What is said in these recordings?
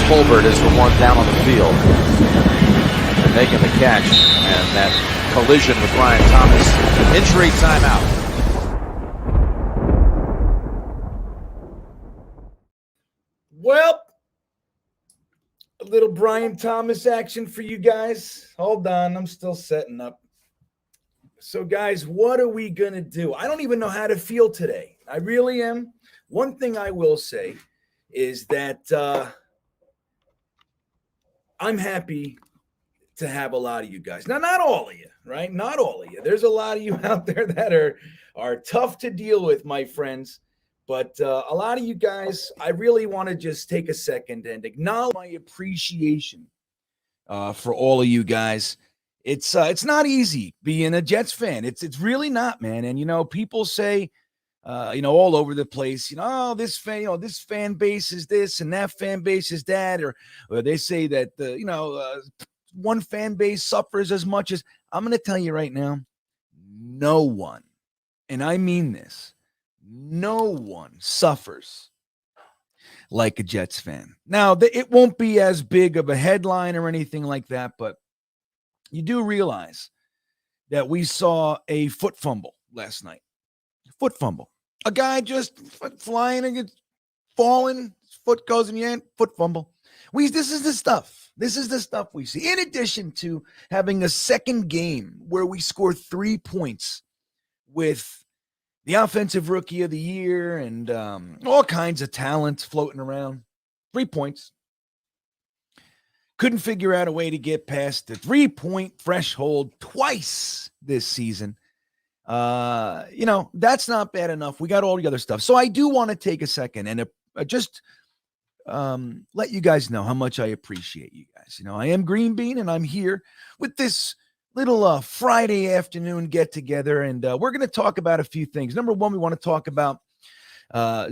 Colbert is the one down on the field. And making the catch. And that collision with Brian Thomas. Injury timeout. Well, a little Brian Thomas action for you guys. Hold on, I'm still setting up. So, guys, what are we going to do? I don't even know how to feel today. I really am. One thing I will say is that I'm happy to have a lot of you guys. Now, not all of you, right? Not all of you. There's a lot of you out there that are tough to deal with, my friends. But a lot of you guys, I really want to just take a second and acknowledge my appreciation for all of you guys. It's not easy being a Jets fan. It's really not, man. And people say, all over the place, oh, this fan base is this and that fan base is that, or they say that one fan base suffers as much as. I'm going to tell you right now, no one, and I mean this. No one suffers like a Jets fan. Now, it won't be as big of a headline or anything like that, but you do realize that we saw a foot fumble last night. Foot fumble. A guy just flying and gets falling, his foot goes in the end, foot fumble. This is the stuff. This is the stuff we see. In addition to having a second game where we score 3 points with the offensive rookie of the year and all kinds of talent floating around. 3 points. Couldn't figure out a way to get past the 3-point threshold twice this season. That's not bad enough. We got all the other stuff. So I do want to take a second and just let you guys know how much I appreciate you guys. I am GreenBean, and I'm here with this little Friday afternoon get together, and we're going to talk about a few things. Number one, we want to talk about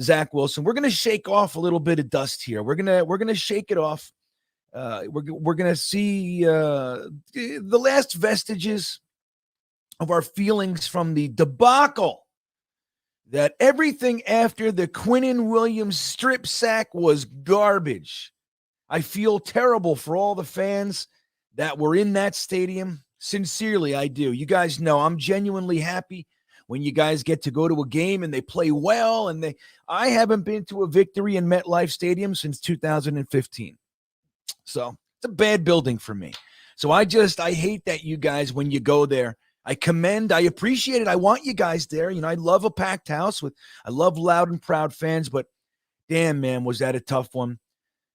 Zach Wilson. We're going to shake off a little bit of dust here. We're going to shake it off. We're going to see the last vestiges of our feelings from the debacle that everything after the Quinnen Williams strip sack was garbage. I feel terrible for all the fans that were in that stadium. Sincerely, I do. You guys know I'm genuinely happy when you guys get to go to a game and they play well. And I haven't been to a victory in MetLife Stadium since 2015. So it's a bad building for me. So I hate that you guys, when you go there, I appreciate it. I want you guys there. I love a packed house I love loud and proud fans, but damn, man, was that a tough one.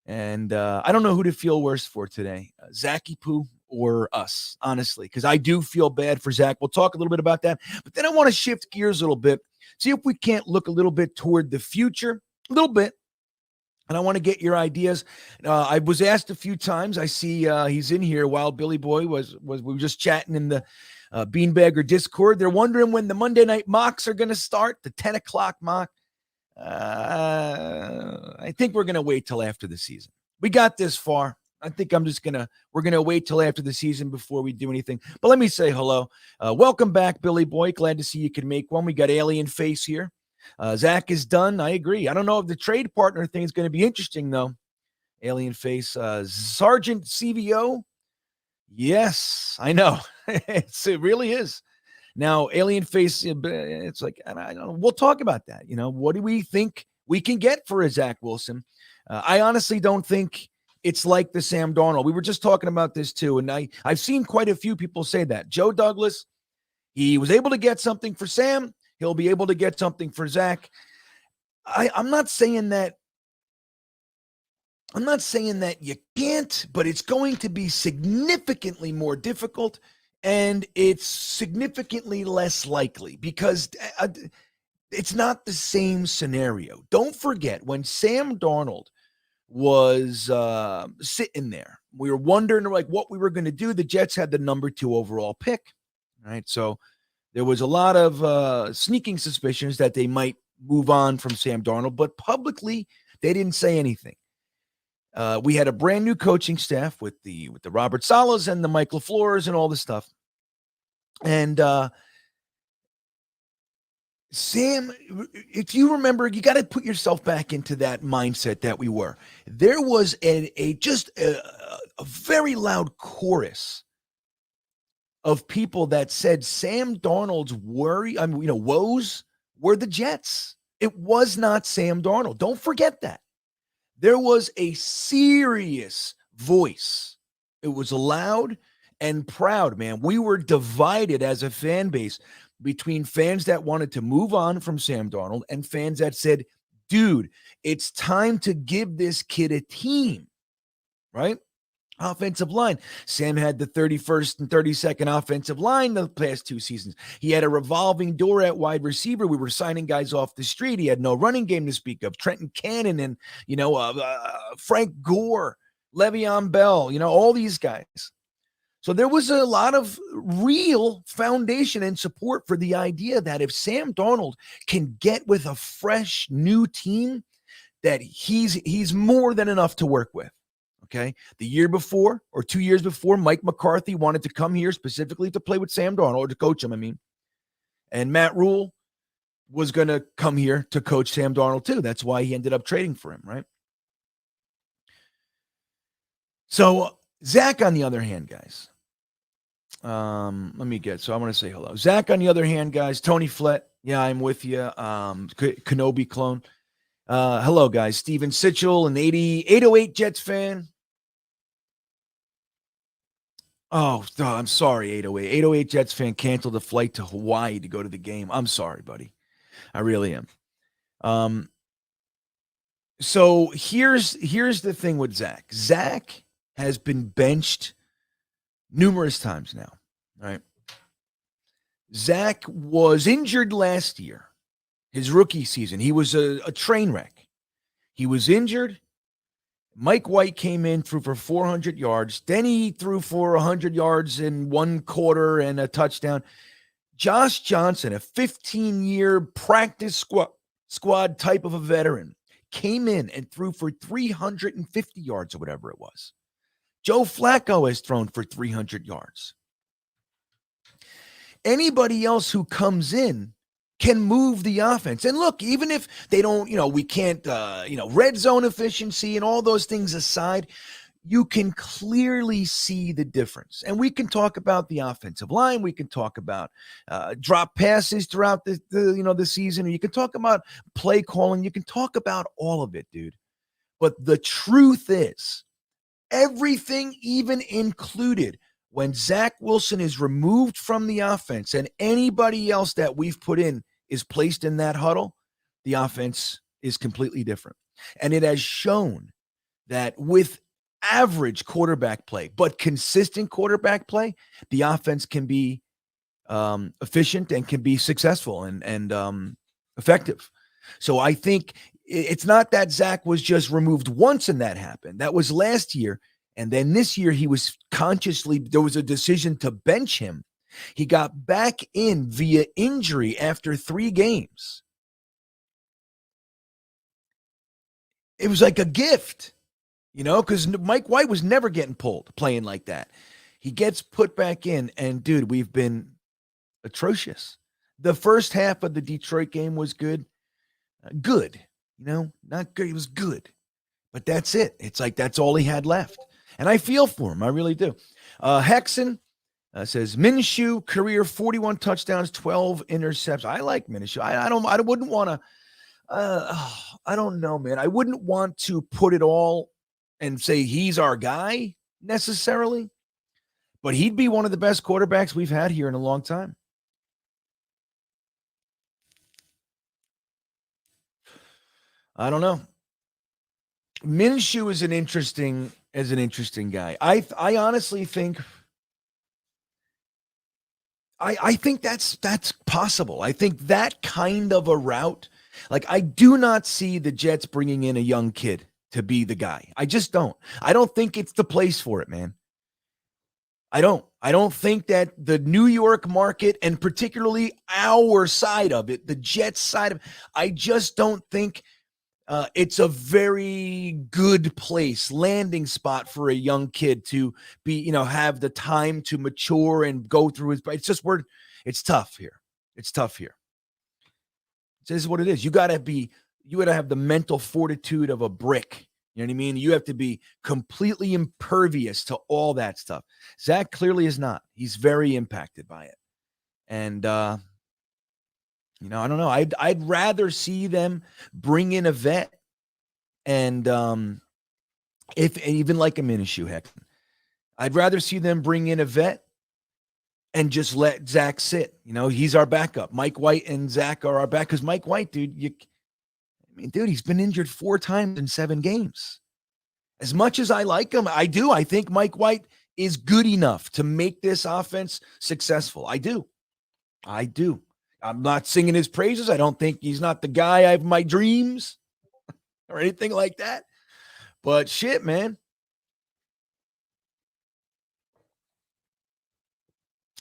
And I don't know who to feel worse for today, Zachy Poo or us, honestly, because I do feel bad for Zach. We'll talk a little bit about that. But then I want to shift gears a little bit, see if we can't look a little bit toward the future, a little bit. And I want to get your ideas. I was asked a few times. I see he's in here while Billy Boy we were just chatting in the Beanbagger Discord. They're wondering when the Monday night mocks are going to start, the 10 o'clock mock. I think we're going to wait till after the season. We got this far. I think we're going to wait till after the season before we do anything. But let me say hello. Welcome back, Billy Boy. Glad to see you can make one. We got Alien Face here. Zach is done. I agree. I don't know if the trade partner thing is going to be interesting, though. Alien Face. Sergeant CVO. Yes, I know. It really is. Now, Alien Face, it's like, I don't know. We'll talk about that. What do we think we can get for a Zach Wilson? I honestly don't think it's like the Sam Darnold. We were just talking about this too, and I've seen quite a few people say that. Joe Douglas, he was able to get something for Sam. He'll be able to get something for Zach. I'm not saying that you can't, but it's going to be significantly more difficult, and it's significantly less likely because it's not the same scenario. Don't forget, when Sam Darnold was sitting there, we were wondering what we were going to do. The Jets had the number 2 overall pick, right? So there was a lot of sneaking suspicions that they might move on from Sam Darnold, but publicly they didn't say anything. We had a brand new coaching staff with the Robert Salehs and the Mike LaFleurs and all this stuff. And Sam, if you remember, you got to put yourself back into that mindset that we were. There was a very loud chorus of people that said Sam Darnold's woes were the Jets. It was not Sam Darnold. Don't forget that. There was a serious voice. It was loud and proud, man. We were divided as a fan base between fans that wanted to move on from Sam Darnold and fans that said, dude, it's time to give this kid a team, right? Offensive line. Sam had the 31st and 32nd offensive line the past 2 seasons. He had a revolving door at wide receiver. We were signing guys off the street. He had no running game to speak of. Trenton Cannon and, Frank Gore, Le'Veon Bell, all these guys. So there was a lot of real foundation and support for the idea that if Sam Darnold can get with a fresh new team, that he's more than enough to work with. Okay. The year before or 2 years before, Mike McCarthy wanted to come here specifically to play with Sam Darnold, or to coach him, And Matt Rule was going to come here to coach Sam Darnold too. That's why he ended up trading for him, right? So Zach, on the other hand, guys, so I want to say hello. Zach, on the other hand, guys, Tony Flett. Yeah, I'm with you. Kenobi clone. Hello, guys. Steven Sitchell, an 808 Jets fan. Oh, I'm sorry, 808. 808 Jets fan canceled a flight to Hawaii to go to the game. I'm sorry, buddy. I really am. So here's the thing with Zach. Zach has been benched numerous times now, right? Zach was injured last year, his rookie season. He was a train wreck. He was injured. Mike White came in, threw for 400 yards. Then he threw for 100 yards in 1 quarter and a touchdown. Josh Johnson, a 15-year practice squad type of a veteran, came in and threw for 350 yards or whatever it was. Joe Flacco has thrown for 300 yards. Anybody else who comes in can move the offense. And look, even if they don't, we can't, red zone efficiency and all those things aside, you can clearly see the difference. And we can talk about the offensive line. We can talk about drop passes throughout the season. And you can talk about play calling. You can talk about all of it, dude. But the truth is, everything even included, when Zach Wilson is removed from the offense and anybody else that we've put in is placed in that huddle, the offense is completely different. And it has shown that with average quarterback play, but consistent quarterback play, the offense can be efficient and can be successful and effective. So I think it's not that Zach was just removed once and that happened. That was last year. And then this year there was a decision to bench him. He got back in via injury after 3 games. It was like a gift, because Mike White was never getting pulled playing like that. He gets put back in, and dude, we've been atrocious. The first half of the Detroit game was good. Not good. It was good. But that's it. It's like that's all he had left. And I feel for him. I really do. Hexen says Minshew career 41 touchdowns, 12 interceptions. I like Minshew. I wouldn't want to. I don't know, man. I wouldn't want to put it all and say he's our guy necessarily, but he'd be one of the best quarterbacks we've had here in a long time. I don't know. Minshew is an interesting guy. I honestly think I think that's possible. I think that kind of a route, like I do not see the Jets bringing in a young kid to be the guy. I just don't. I don't think it's the place for it, man. I don't think that the New York market, and particularly our side of it, the Jets side of it, I just don't think it's a very good place, landing spot for a young kid to be, have the time to mature and go through his. It's just it's tough here. It's tough here. This is what it is. You got to have the mental fortitude of a brick. You know what I mean? You have to be completely impervious to all that stuff. Zach clearly is not. He's very impacted by it. And, I don't know. I'd rather see them bring in a vet and if even like a Minshew, heck, I'd rather see them bring in a vet and just let Zach sit. He's our backup. Mike White and Zach are our back. Because Mike White, dude, he's been injured 4 times in 7 games. As much as I like him, I think Mike White is good enough to make this offense successful. I do. I'm not singing his praises. I don't think he's not the guy I have my dreams or anything like that. But shit, man.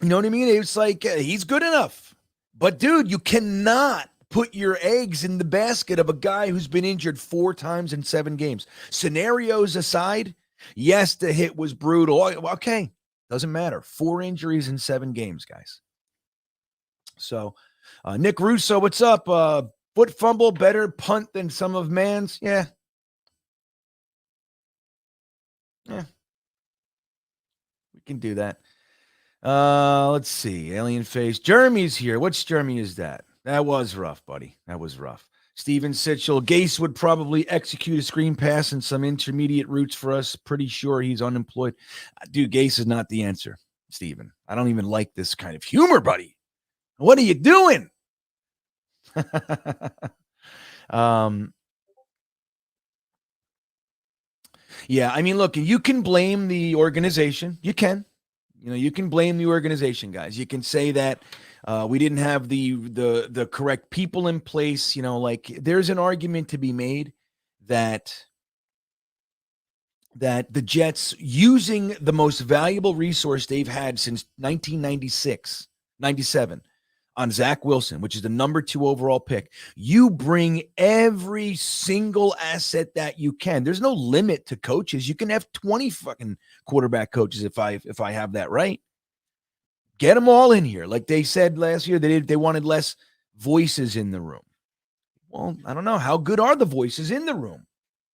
You know what I mean? It's like he's good enough. But, dude, you cannot put your eggs in the basket of a guy who's been injured 4 times in 7 games. Scenarios aside, yes, the hit was brutal. Okay, doesn't matter. 4 injuries in 7 games, guys. So, Nick Russo, what's up? Foot fumble, better punt than some of Mann's? Yeah. We can do that. Let's see. Alien face. Jeremy's here. Which Jeremy is that? That was rough, buddy. That was rough. Steven Sitchell. Gase would probably execute a screen pass and some intermediate routes for us. Pretty sure he's unemployed. Dude, Gase is not the answer, Steven. I don't even like this kind of humor, buddy. What are you doing? Yeah, I mean, look, you can blame the organization. You can. You can blame the organization, guys. You can say that we didn't have the correct people in place. There's an argument to be made that the Jets, using the most valuable resource they've had since 1997 on Zach Wilson, which is the number 2 overall pick, you bring every single asset that you can. There's no limit to coaches. You can have 20 fucking quarterback coaches if I have that right. Get them all in here. Like they said last year, they wanted less voices in the room. Well, I don't know. How good are the voices in the room?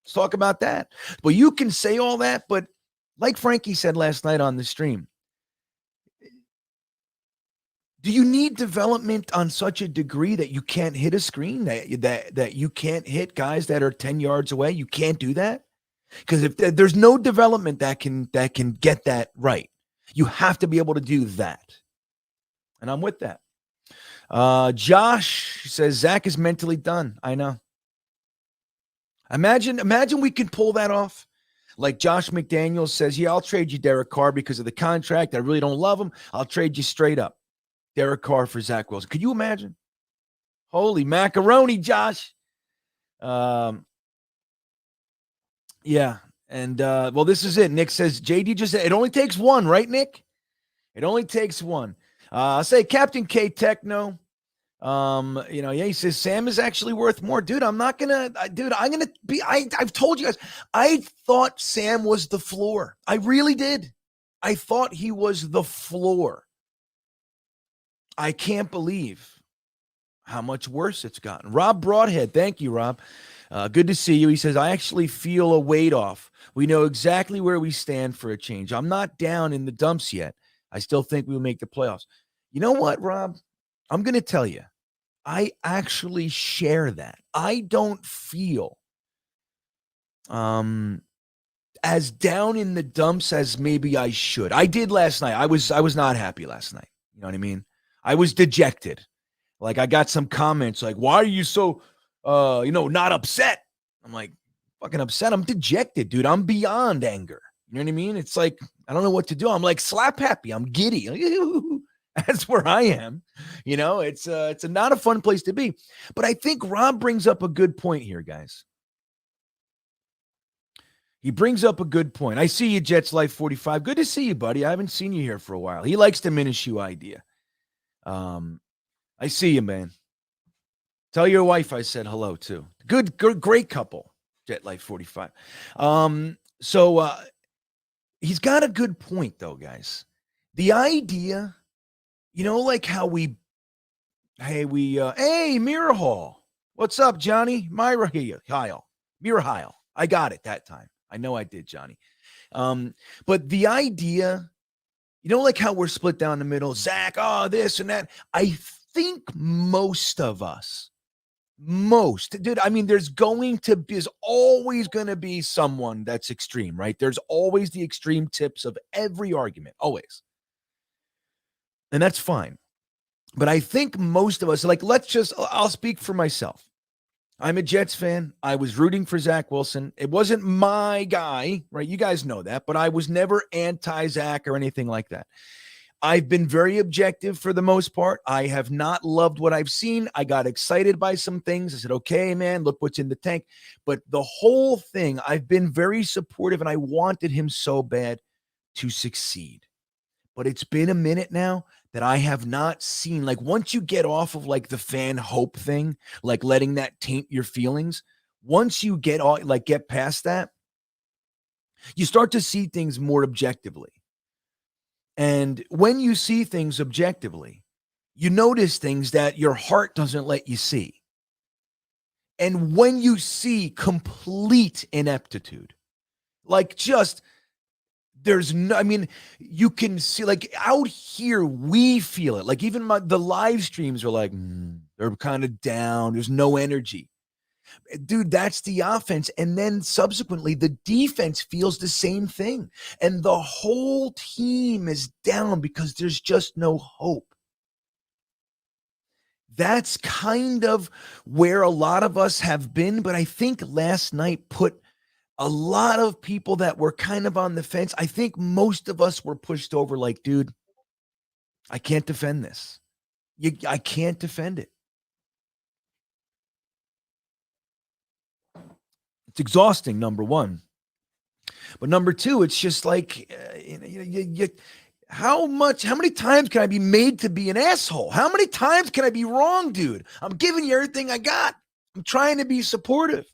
Let's talk about that. But you can say all that, but like Frankie said last night on the stream, do you need development on such a degree that you can't hit a screen, that you can't hit guys that are 10 yards away? You can't do that? Because if there's no development that can get that right, you have to be able to do that. And I'm with that. Josh says Zach is mentally done. I know. Imagine we could pull that off. Like Josh McDaniels says, yeah, I'll trade you Derek Carr because of the contract. I really don't love him. I'll trade you straight up. Derek Carr for Zach Wilson. Could you imagine? Holy macaroni, Josh. Yeah. And, well, this is it. Nick says, JD just said, it only takes one, right, Nick? It only takes one. I'll say Captain K Techno. He says, Sam is actually worth more. Dude, I'm going to be, I've told you guys, I thought Sam was the floor. I really did. I thought he was the floor. I can't believe how much worse it's gotten. Rob Broadhead. Thank you, Rob. Good to see you. He says, I actually feel a weight off. We know exactly where we stand for a change. I'm not down in the dumps yet. I still think we'll make the playoffs. You know what, Rob? I'm going to tell you. I actually share that. I don't feel as down in the dumps as maybe I should. I did last night. I was not happy last night. You know what I mean? I was dejected. Like I got some comments like, why are you so, not upset? I'm like, fucking upset. I'm dejected, dude. I'm beyond anger. You know what I mean? It's like, I don't know what to do. I'm like slap happy. I'm giddy. That's where I am. It's not a fun place to be. But I think Rob brings up a good point here, guys. He brings up a good point. I see you, Jets Life 45. Good to see you, buddy. I haven't seen you here for a while. He likes the Minshew idea. I see you, man. Tell your wife I said hello too. Good, great couple. Jet Life 45. So he's got a good point though, guys. The idea, like how we Hey, Mirror Hall. What's up, Johnny? Myra Heil. Mirror Heil. I got it that time. I know I did, Johnny. But the idea, like how we're split down the middle, Zach, this and that. I think most of us, dude, I mean, there's always going to be someone that's extreme, right? There's always the extreme tips of every argument, always. And that's fine. But I think most of us, I'll speak for myself. I'm a Jets fan. I was rooting for Zach Wilson. It wasn't my guy, right? You guys know that, but I was never anti-Zach or anything like that. I've been very objective for the most part. I have not loved what I've seen. I got excited by some things. I said, okay, man, look what's in the tank. But the whole thing, I've been very supportive, and I wanted him so bad to succeed. But it's been a minute now that I have not seen, like, once you get off of like the fan hope thing, like letting that taint your feelings, once you get past that, you start to see things more objectively. And when you see things objectively, you notice things that your heart doesn't let you see. And when you see complete ineptitude, like just you can see, like, out here, we feel it. Like, even the live streams are like, they're kind of down. There's no energy. Dude, that's the offense. And then subsequently, the defense feels the same thing. And the whole team is down because there's just no hope. That's kind of where a lot of us have been. But I think last night put a lot of people that were kind of on the fence. I think most of us were pushed over like, dude, I can't defend this. I can't defend it. It's exhausting, number one. But number two, it's just like, how many times can I be made to be an asshole? How many times can I be wrong, dude? I'm giving you everything I got. I'm trying to be supportive.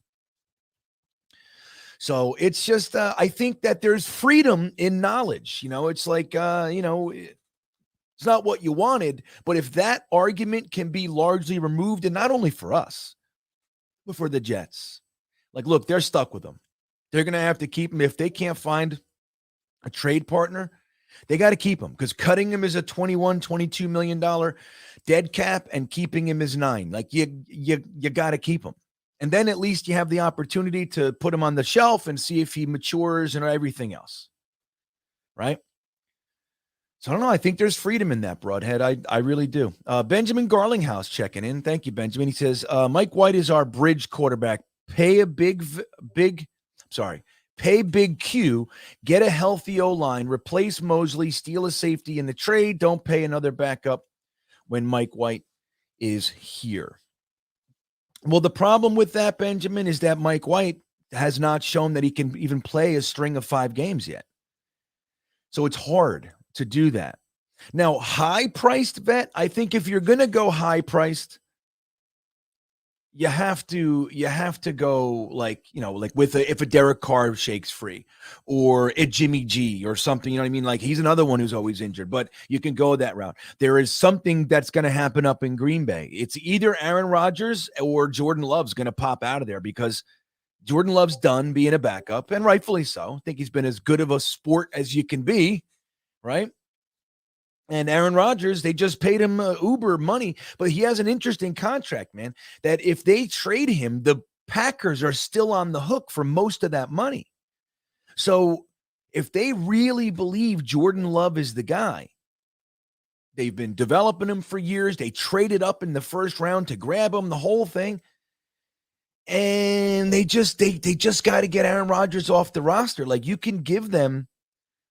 So it's just, I think that there's freedom in knowledge. It's like, it's not what you wanted, but if that argument can be largely removed, and not only for us, but for the Jets, like, look, they're stuck with them. They're going to have to keep him. If they can't find a trade partner, they got to keep him, because cutting him is a $21-22 million dead cap, and keeping him is $9 million. Like, you got to keep him. And then at least you have the opportunity to put him on the shelf and see if he matures and everything else. Right? So I don't know. I think there's freedom in that, Broadhead. I really do. Benjamin Garlinghouse checking in. Thank you, Benjamin. He says, Mike White is our bridge quarterback. Pay big Q, get a healthy O-line, replace Mosley, steal a safety in the trade. Don't pay another backup when Mike White is here. Well, the problem with that, Benjamin, is that Mike White has not shown that he can even play a string of 5 games yet. So it's hard to do that. Now, high-priced vet, I think if you're going to go high-priced, you have to go if a Derek Carr shakes free, or a Jimmy G or something, you know what I mean? Like, he's another one who's always injured, but you can go that route. There is something that's going to happen up in Green Bay. It's either Aaron Rodgers or Jordan Love's going to pop out of there, because Jordan Love's done being a backup, and rightfully so. I think he's been as good of a sport as you can be, right? And Aaron Rodgers, they just paid him uber money, but he has an interesting contract, man, that if they trade him, the Packers are still on the hook for most of that money. So if they really believe Jordan Love is the guy, they've been developing him for years. They traded up in the first round to grab him, the whole thing. And they just got to get Aaron Rodgers off the roster. Like, you can give them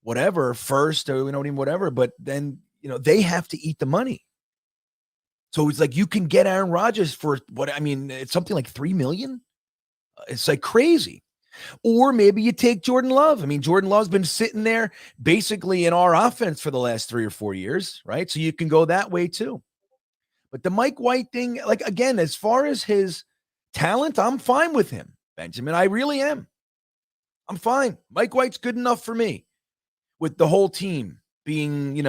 whatever first, or whatever, but then they have to eat the money. So it's like, you can get Aaron Rodgers for it's something like $3 million. It's like crazy. Or maybe you take Jordan Love. Jordan Love's been sitting there basically in our offense for the last 3 or 4 years, right? So you can go that way too. But the Mike White thing, like, again, as far as his talent, I'm fine with him, Benjamin. I really am. I'm fine. Mike White's good enough for me, with the whole team being,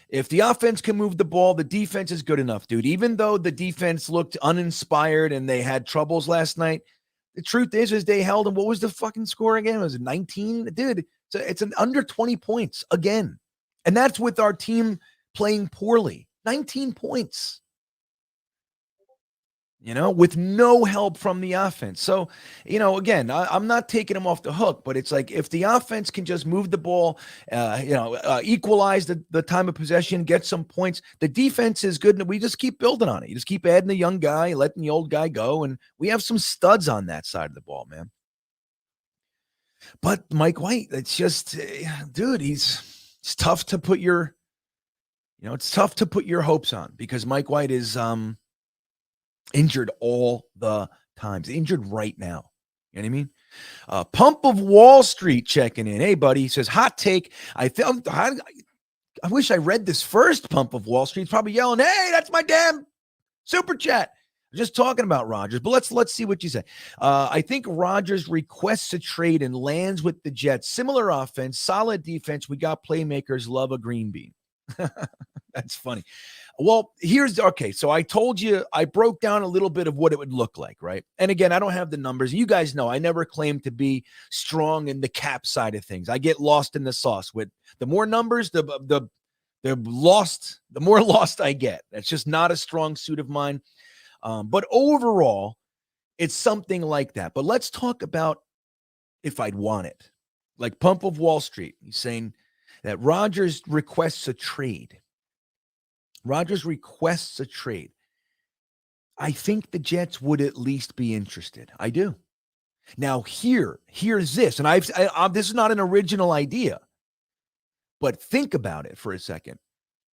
If the offense can move the ball, the defense is good enough, dude. Even though the defense looked uninspired and they had troubles last night, the truth is they held them. What was the fucking score again? Was it 19? Dude, it's an under 20 points again. And that's with our team playing poorly. 19 points. With no help from the offense. So, again, I'm not taking them off the hook, but it's like if the offense can just move the ball, equalize the time of possession, get some points, the defense is good, and we just keep building on it. You just keep adding the young guy, letting the old guy go, and we have some studs on that side of the ball, man. But Mike White, it's just, dude, it's tough to put your, it's tough to put your hopes on because Mike White is injured all the times, injured right now. You know what I mean? Pump of Wall Street checking in. Hey, buddy, he says, hot take. I wish I read this first. Pump of Wall Street. He's probably yelling, hey, that's my damn super chat. Just talking about Rodgers, but let's see what you say. I think Rodgers requests a trade and lands with the Jets. Similar offense, solid defense. We got playmakers. Love a green bean. That's funny. Well, so I told you, I broke down a little bit of what it would look like, right? And again, I don't have the numbers. You guys know I never claim to be strong in the cap side of things. I get lost in the sauce. With the more numbers, the more lost I get. That's just not a strong suit of mine. But overall, it's something like that. But let's talk about if I'd want it. Like Pump of Wall Street, he's saying that Rodgers requests a trade. Rodgers requests a trade. I think the Jets would at least be interested. I do. Now, here's this, and this is not an original idea, but think about it for a second.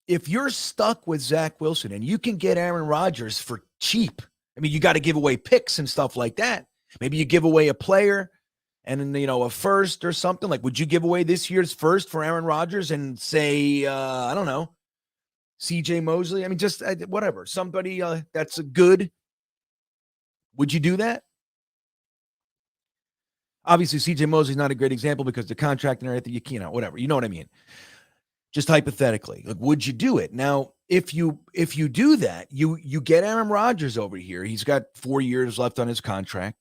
If you're stuck with Zach Wilson and you can get Aaron Rodgers for cheap, I mean, you got to give away picks and stuff like that. Maybe you give away a player and then, a first or something. Like, would you give away this year's first for Aaron Rodgers and say, I don't know, CJ Mosley? I mean, just whatever. Somebody that's a good. Would you do that? Obviously, CJ Mosley's not a great example because the contract and everything, whatever. You know what I mean? Just hypothetically, like, would you do it? Now, if you do that, you get Aaron Rodgers over here. He's got 4 years left on his contract.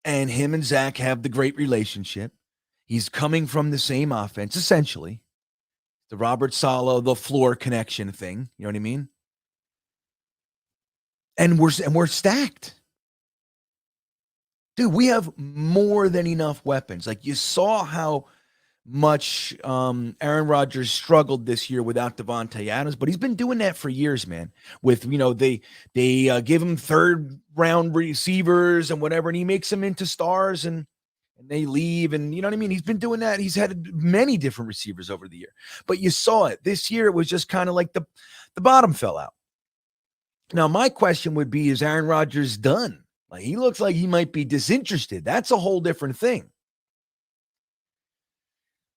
And him and Zach have the great relationship. He's coming from the same offense, essentially. The Robert Saleh, the floor connection thing. You know what I mean? And we're stacked. Dude, we have more than enough weapons. Like, you saw how much Aaron Rodgers struggled this year without Devontae Adams, but he's been doing that for years, man. With, they give him third round receivers and whatever, and he makes them into stars and they leave. And you know what I mean? He's been doing that. He's had many different receivers over the year, but you saw it this year. It was just kind of like the bottom fell out. Now, my question would be, is Aaron Rodgers done? Like, he looks like he might be disinterested. That's a whole different thing.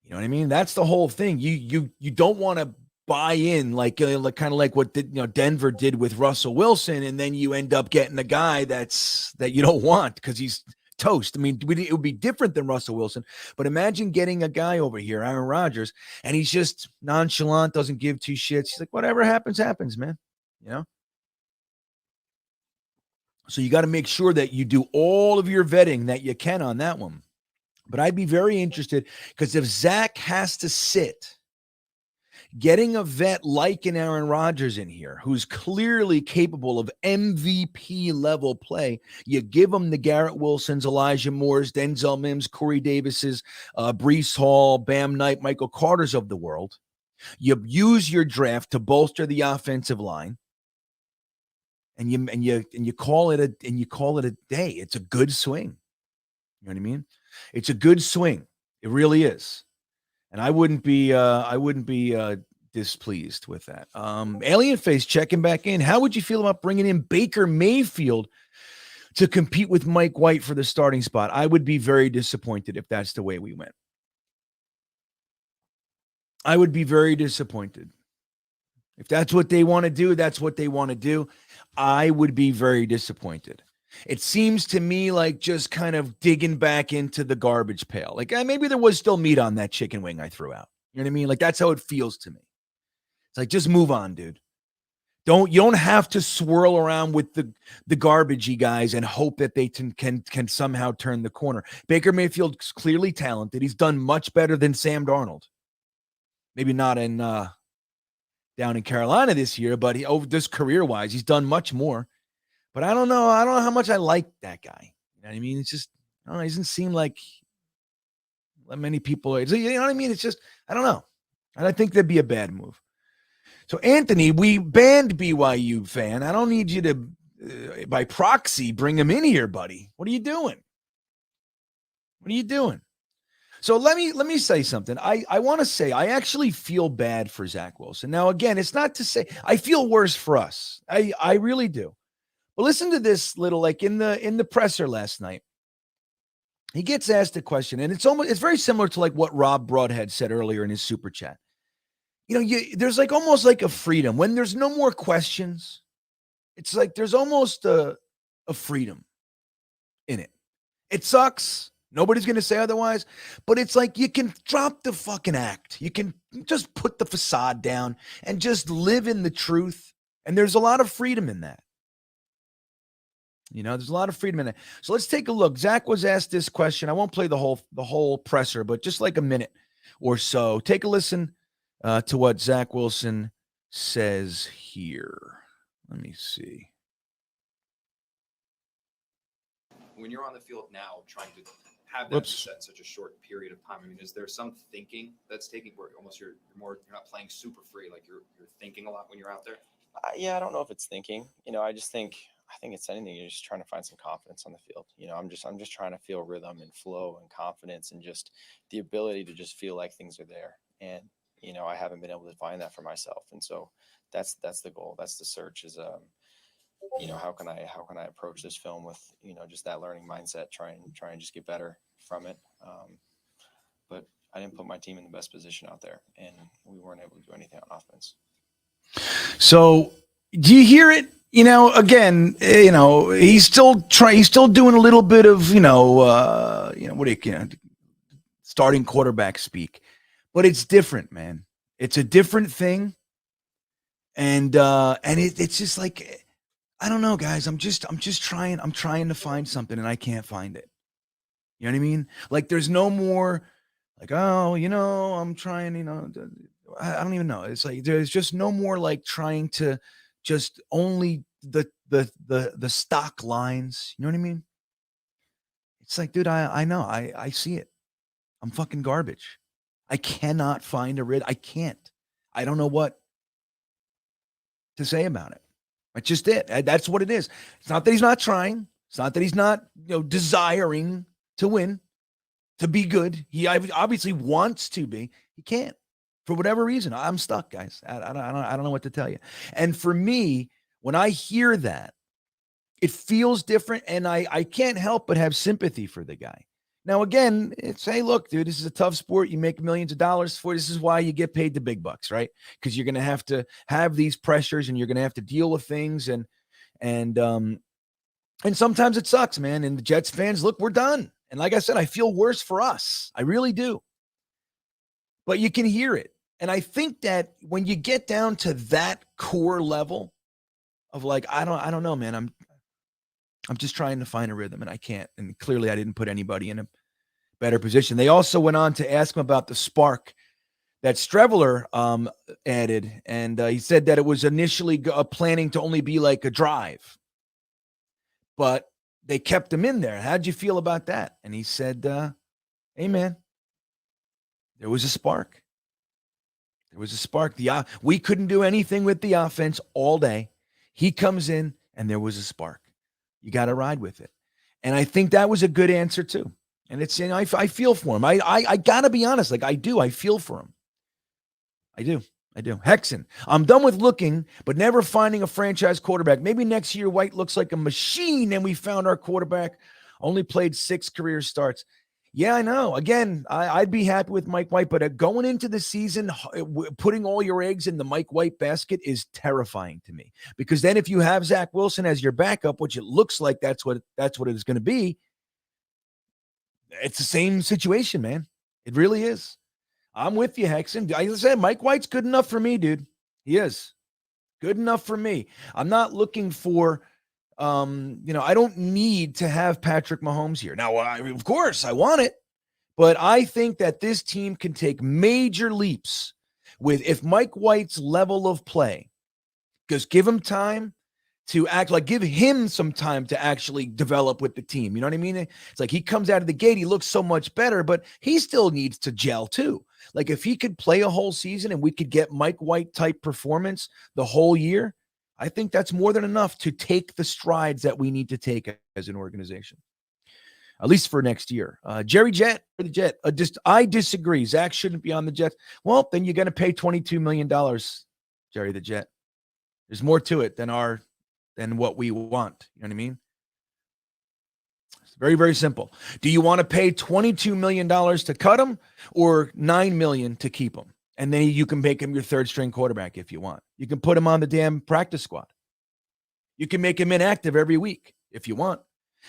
You know what I mean? That's the whole thing. You don't want to buy in like kind of like what Denver did with Russell Wilson, and then you end up getting a guy that you don't want because he's toast. I mean, it would be different than Russell Wilson, but imagine getting a guy over here, Aaron Rodgers, and he's just nonchalant, doesn't give two shits. He's like, whatever happens, happens, man. So you got to make sure that you do all of your vetting that you can on that one. But I'd be very interested because if Zach has to sit, getting a vet like an Aaron Rodgers in here, who's clearly capable of MVP level play, you give him the Garrett Wilsons, Elijah Moores, Denzel Mims, Corey Davises, Breece Hall, Bam Knight, Michael Carter's of the world. You use your draft to bolster the offensive line. And you call it a day. It's a good swing. You know what I mean? It's a good swing. It really is. And I wouldn't be displeased with that. Alien Face checking back in. How would you feel about bringing in Baker Mayfield to compete with Mike White for the starting spot? I would be very disappointed if that's the way we went. I would be very disappointed. If that's what they want to do, that's what they want to do. I would be very disappointed. It seems to me like just kind of digging back into the garbage pail. Like, maybe there was still meat on that chicken wing I threw out. You know what I mean? Like, that's how it feels to me. It's like, just move on, dude. You don't have to swirl around with the garbagey guys and hope that they can somehow turn the corner. Baker Mayfield's clearly talented. He's done much better than Sam Darnold. Maybe not in down in Carolina this year, but over this career-wise, he's done much more. But I don't know. I don't know how much I like that guy. You know what I mean? It's just, I don't know. He doesn't seem like many people. You know what I mean? It's just, I don't know. And I think that'd be a bad move. So, Anthony, we banned BYU fan. I don't need you to, by proxy, bring him in here, buddy. What are you doing? What are you doing? So let me say something. I want to say I actually feel bad for Zach Wilson. Now, again, it's not to say I feel worse for us. I really do. But listen to this little, like in the presser last night. He gets asked a question, and it's very similar to like what Rob Broadhead said earlier in his super chat. You know, there's like almost like a freedom when there's no more questions. It's like there's almost a freedom in it. It sucks. Nobody's going to say otherwise, but it's like you can drop the fucking act. You can just put the facade down and just live in the truth. And there's a lot of freedom in that. You know, there's a lot of freedom in it. So let's take a look. Zach was asked this question. I won't play the whole presser, but just like a minute or so. Take a listen to what Zach Wilson says here. Let me see. When you're on the field now trying to have that reset in such a short period of time, I mean, is there some thinking that's taking where almost you're not playing super free, like you're thinking a lot when you're out there? Yeah, I don't know if it's thinking. You know, I think it's anything. You're just trying to find some confidence on the field. You know, I'm just trying to feel rhythm and flow and confidence and just the ability to just feel like things are there. And you know, I haven't been able to find that for myself. And so that's the goal. That's the search is, you know, how can I approach this film with, you know, just that learning mindset, try and just get better from it. But I didn't put my team in the best position out there, and we weren't able to do anything on offense. So do you hear it? You know, again, you know, he's still doing a little bit of, starting quarterback speak, but it's different, man. It's a different thing. And it's just like, I don't know, guys. I'm trying to find something and I can't find it. You know what I mean? Like there's no more like, oh, you know, I'm trying, you know, I don't even know. It's like, there's just no more like trying to just only the stock lines. You know what I mean? It's like, dude, I know, I see it. I'm fucking garbage. I cannot find a rid. I can't. I don't know what to say about it. That's just it. That's what it is. It's not that he's not trying. It's not that he's not, you know, desiring to win, to be good. He obviously wants to be. He can't for whatever reason. I'm stuck, guys. I don't know what to tell you. And for me, when I hear that, it feels different, and I can't help but have sympathy for the guy. Now, again, it's, hey, look, dude, this is a tough sport. You make millions of dollars for it. This is why you get paid the big bucks, right? Because you're going to have these pressures, and you're going to have to deal with things, and sometimes it sucks, man. And the Jets fans, look, we're done. And like I said, I feel worse for us. I really do. But you can hear it. And I think that when you get down to that core level of like, I don't know, man, I'm just trying to find a rhythm, and I can't. And clearly I didn't put anybody in a better position. They also went on to ask him about the spark that Streveler added. And he said that it was initially planning to only be like a drive, but they kept him in there. How'd you feel about that? And he said, hey, man, there was a spark. There was a spark. We couldn't do anything with the offense all day. He comes in, and there was a spark. You got to ride with it. And I think that was a good answer too. And it's, you know, I feel for him. I got to be honest. Like I do. I feel for him. I do. Hexen, I'm done with looking, but never finding a franchise quarterback. Maybe next year White looks like a machine and we found our quarterback. Only played 6 career starts. Yeah, I know. Again, I'd be happy with Mike White, but going into the season, putting all your eggs in the Mike White basket is terrifying to me. Because then if you have Zach Wilson as your backup, which it looks like that's what it is going to be, it's the same situation, man. It really is. I'm with you, Hexen. Like I said, Mike White's good enough for me, dude. He is good enough for me. I'm not looking for, I don't need to have Patrick Mahomes here. Now, of course, I want it, but I think that this team can take major leaps if Mike White's level of play, because give him time to act, like give him some time to actually develop with the team. You know what I mean? It's like he comes out of the gate, he looks so much better, but he still needs to gel too. Like if he could play a whole season and we could get Mike White type performance the whole year, I think that's more than enough to take the strides that we need to take as an organization, at least for next year. Jerry Jet for the Jet. I disagree. Zach shouldn't be on the Jets. Well, then you're going to pay $22 million, Jerry the Jet. There's more to it than what we want. You know what I mean? It's very, very simple. Do you want to pay $22 million to cut him or $9 million to keep him? And then you can make him your third string quarterback if you want. You can put him on the damn practice squad. You can make him inactive every week if you want.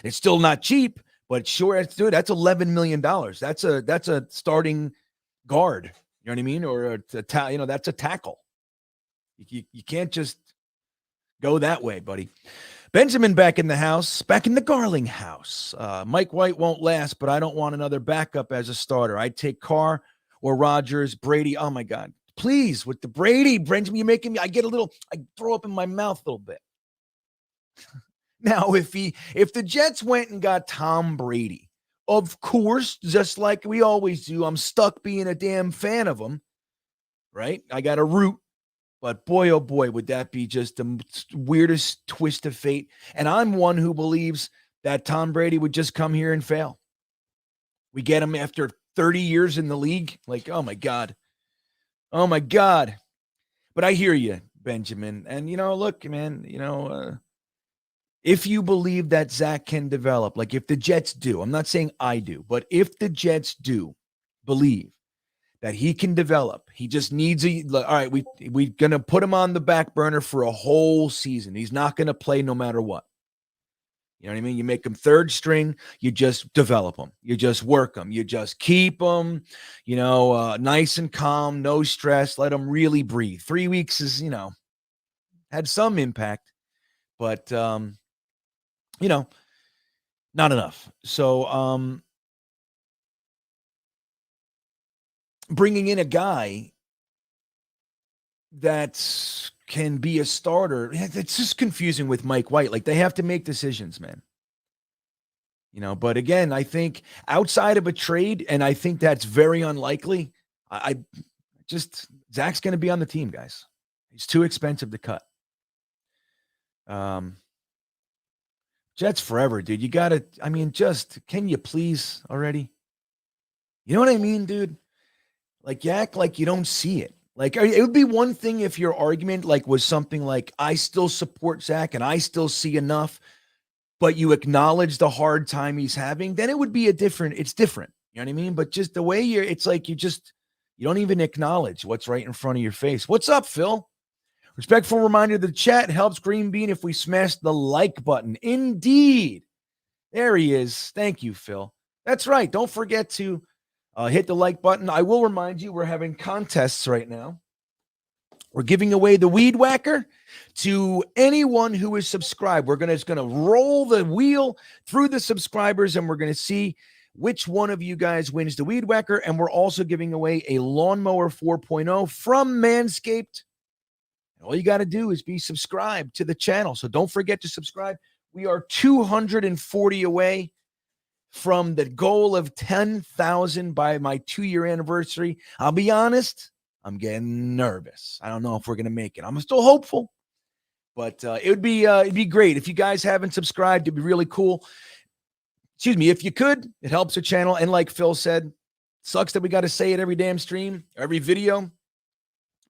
It's still not cheap, but sure, dude, that's $11 million. That's a starting guard. You know what I mean? Or that's a tackle. You can't just go that way, buddy. Benjamin back in the house, back in the Garling house. Mike White won't last, but I don't want another backup as a starter. I'd take Carr or Rodgers, Brady. Oh my God. Please, with the Brady, Benjamin, you're making me, I throw up in my mouth a little bit. Now, if the Jets went and got Tom Brady, of course, just like we always do, I'm stuck being a damn fan of him, right? I got to root. But boy, oh boy, would that be just the weirdest twist of fate. And I'm one who believes that Tom Brady would just come here and fail. We get him after 30 years in the league. Like, oh my God. Oh my God. But I hear you, Benjamin. And, look, man, if you believe that Zach can develop, like if the Jets do, I'm not saying I do, but if the Jets do believe that he can develop, he just needs all right, we're going to put him on the back burner for a whole season. He's not going to play no matter what. You know what I mean? You make him third string, you just develop him. You just work him. You just keep him, nice and calm, no stress. Let him really breathe. 3 weeks is, had some impact, but, not enough. So, bringing in a guy that can be a starter, it's just confusing with Mike White. Like they have to make decisions, man. But again, I think outside of a trade, and I think that's very unlikely, Zach's going to be on the team, guys. He's too expensive to cut. Jets forever, dude. You got to, can you please already? You know what I mean, dude? Like, you act like you don't see it. Like, it would be one thing if your argument, was something like, I still support Zach and I still see enough, but you acknowledge the hard time he's having, then it would be it's different. You know what I mean? But just the way it's like you don't even acknowledge what's right in front of your face. What's up, Phil? Respectful reminder, the chat helps GreenBean if we smash the like button. Indeed. There he is. Thank you, Phil. That's right. Don't forget to hit the like button. I will remind you, we're having contests right now. We're giving away the Weed Whacker to anyone who is subscribed. We're going to roll the wheel through the subscribers, and we're going to see which one of you guys wins the Weed Whacker. And we're also giving away a Lawnmower 4.0 from Manscaped. All you got to do is be subscribed to the channel. So don't forget to subscribe. We are 240 away from the goal of 10,000 by my 2-year anniversary. I'll be honest, I'm getting nervous. I don't know if we're going to make it. I'm still hopeful, but it'd be great. If you guys haven't subscribed, it'd be really cool. Excuse me. If you could, it helps the channel. And like Phil said, sucks that we got to say it every damn stream, every video,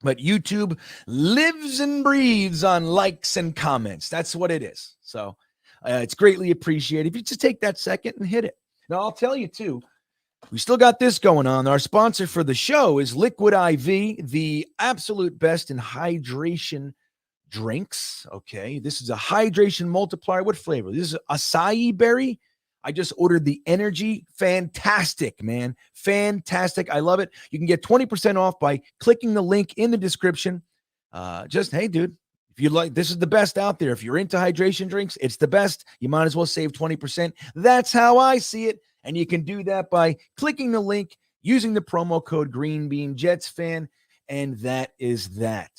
but YouTube lives and breathes on likes and comments. That's what it is. So it's greatly appreciated if you just take that second and hit it. Now, I'll tell you, too, we still got this going on. Our sponsor for the show is Liquid IV, the absolute best in hydration drinks. Okay, this is a hydration multiplier. What flavor? This is acai berry. I just ordered the Energy. Fantastic, man. Fantastic. I love it. You can get 20% off by clicking the link in the description. Hey, dude, if you like, this is the best out there. If you're into hydration drinks, it's the best. You might as well save 20%. That's how I see it. And you can do that by clicking the link, using the promo code GreenBean Jetsfan. And that is that.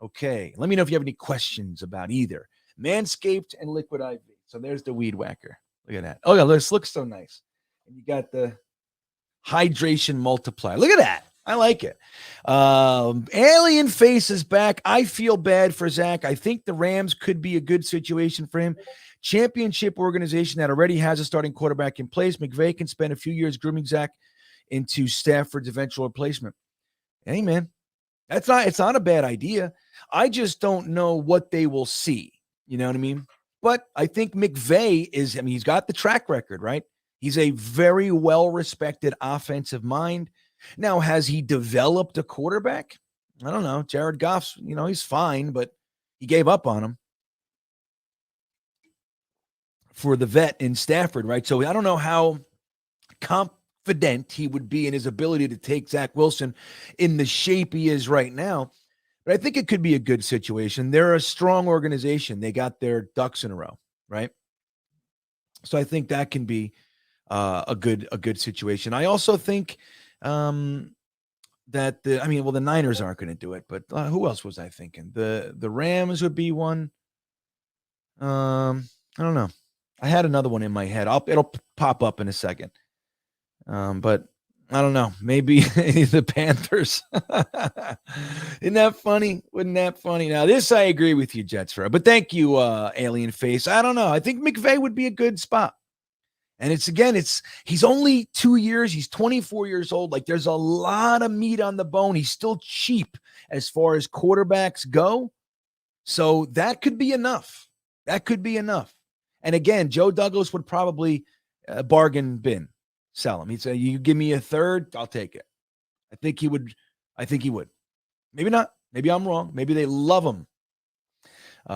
Okay. Let me know if you have any questions about either Manscaped and Liquid IV. So there's the Weed Whacker. Look at that. Oh, yeah, this looks so nice. And you got the hydration multiplier. Look at that. I like it. Alien Face is back. I feel bad for Zach. I think the Rams could be a good situation for him. Championship organization that already has a starting quarterback in place. McVay can spend a few years grooming Zach into Stafford's eventual replacement. Hey, man, it's not a bad idea. I just don't know what they will see. You know what I mean? But I think McVay he's got the track record, right? He's a very well-respected offensive mind. Now, has he developed a quarterback? I don't know. Jared Goff's, he's fine, but he gave up on him for the vet in Stafford, right? So I don't know how confident he would be in his ability to take Zach Wilson in the shape he is right now. But I think it could be a good situation. They're a strong organization. They got their ducks in a row, right? So I think that can be a good situation. I also think that the Niners aren't going to do it, but who else was I thinking? The Rams would be one. I don't know. I had another one in my head. It'll pop up in a second. But I don't know. Maybe the Panthers. Isn't that funny? Wasn't that funny? Now, this I agree with you, Jetsfan. But thank you, Alien Face. I don't know. I think McVay would be a good spot. And he's only 2 years. He's 24 years old. Like, there's a lot of meat on the bone. He's still cheap as far as quarterbacks go. So that could be enough. That could be enough. And again, Joe Douglas would probably bargain bin. Sell him. He'd say, you give me a third, I'll take it. I think he would. Maybe not. Maybe I'm wrong. Maybe they love him.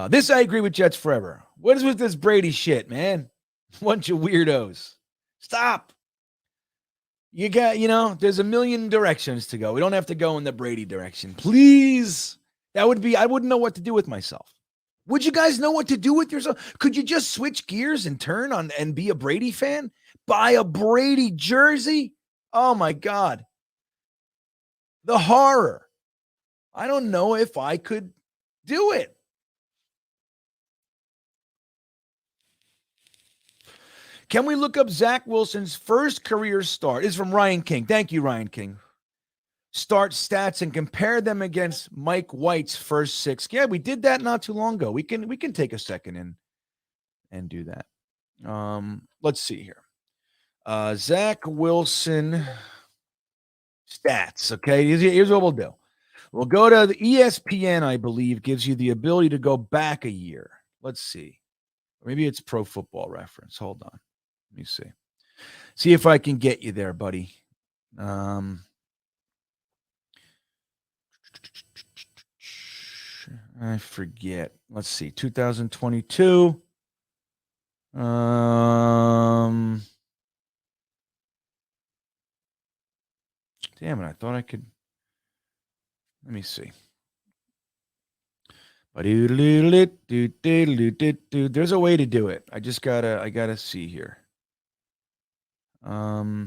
This I agree with Jets forever. What is with this Brady shit, man? Bunch of weirdos. Stop. You got, there's a million directions to go. We don't have to go in the Brady direction. Please. I wouldn't know what to do with myself. Would you guys know what to do with yourself? Could you just switch gears and turn on and be a Brady fan? Buy a Brady jersey? Oh, my God. The horror. I don't know if I could do it. Can we look up Zach Wilson's first career start? This is from Ryan King. Thank you, Ryan King. Start stats and compare them against Mike White's first 6. Yeah, we did that not too long ago. We can take a second and do that. Let's see here. Zach Wilson stats. Okay, here's what we'll do. We'll go to the ESPN, I believe, gives you the ability to go back a year. Let's see. Maybe it's Pro Football Reference. Hold on. Let me see. See if I can get you there, buddy. I forget. Let's see. 2022. Damn it. I thought I could. Let me see. There's a way to do it. I gotta see here. I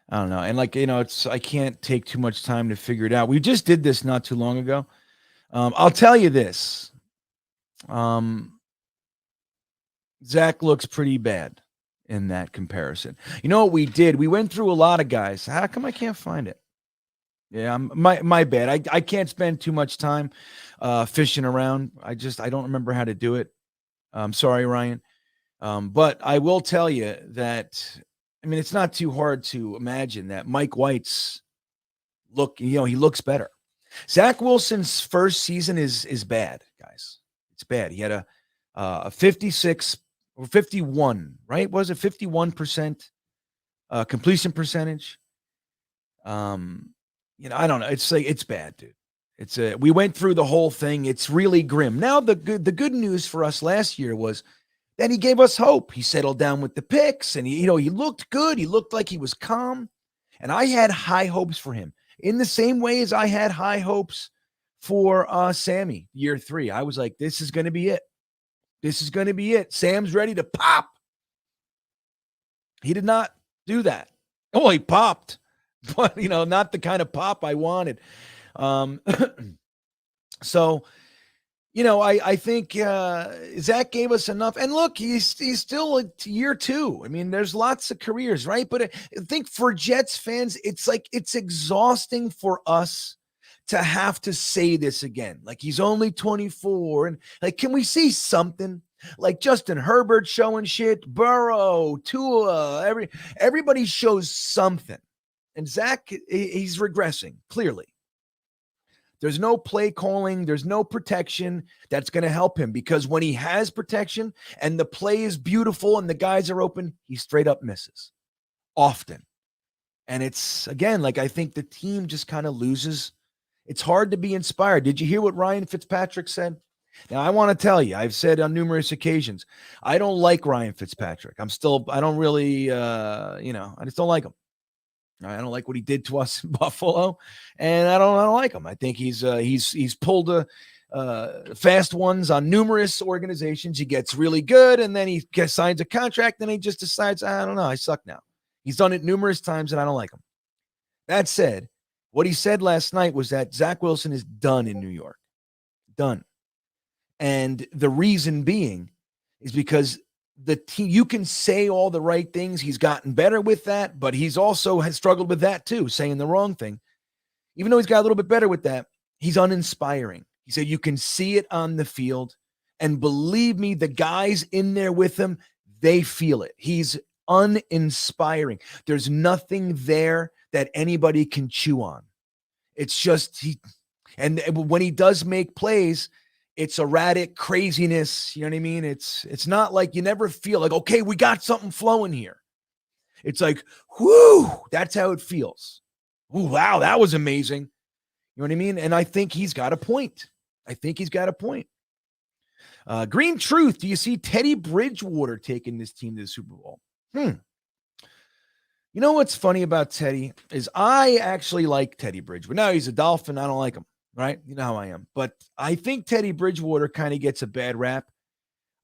don't know. And I can't take too much time to figure it out. We just did this not too long ago. I'll tell you this. Zach looks pretty bad in that comparison. You know what we did? We went through a lot of guys. How come I can't find it? Yeah, my bad. I can't spend too much time fishing around. I don't remember how to do it. I'm sorry, Ryan. But I will tell you that, it's not too hard to imagine that Mike White's look, he looks better. Zach Wilson's first season is bad, guys. It's bad. He had a 56 or 51, right? Was it 51% completion percentage? I don't know. It's bad, dude. We went through the whole thing. It's really grim. Now the good news for us last year was that he gave us hope. He settled down with the picks, and he looked good. He looked like he was calm, and I had high hopes for him in the same way as I had high hopes for Sammy year 3. I was like, this is going to be it. This is going to be it. Sam's ready to pop. He did not do that. Oh, he popped, but not the kind of pop I wanted. So, I think Zach gave us enough. And look, he's still at year 2. I mean, there's lots of careers, right? But I think for Jets fans, it's exhausting for us to have to say this again. Like, he's only 24. And like, can we see something? Like Justin Herbert showing shit, Burrow, Tua, everybody shows something. And Zach, he's regressing, clearly. There's no play calling. There's no protection that's going to help him, because when he has protection and the play is beautiful and the guys are open, he straight up misses often. And it's, again, like, I think the team just kind of loses. It's hard to be inspired. Did you hear what Ryan Fitzpatrick said? Now, I want to tell you, I've said on numerous occasions, I don't like Ryan Fitzpatrick. I don't really, I just don't like him. I don't like what he did to us in Buffalo, and I don't like him. I think he's pulled fast ones on numerous organizations. He gets really good, and then he signs a contract, and he just decides, I don't know, I suck now. He's done it numerous times, and I don't like him. That said, what he said last night was that Zach Wilson is done in New York. Done. And the reason being is because the team, you can say all the right things. He's gotten better with that, but he's also has struggled with that too, saying the wrong thing. Even though he's got a little bit better with that, he's uninspiring. He said you can see it on the field, and believe me, the guys in there with him, they feel it. He's uninspiring. There's nothing there that anybody can chew on. It's just and when he does make plays, it's erratic craziness. You know what I mean? It's not like, you never feel like, okay, we got something flowing here. It's like, whoo, that's how it feels. Ooh, wow, that was amazing. You know what I mean? And I think he's got a point. Green Truth, do you see Teddy Bridgewater taking this team to the Super Bowl? You know what's funny about Teddy is I actually like Teddy Bridgewater. Now he's a Dolphin. I don't like him. Right? You know how I am. But I think Teddy Bridgewater kind of gets a bad rap.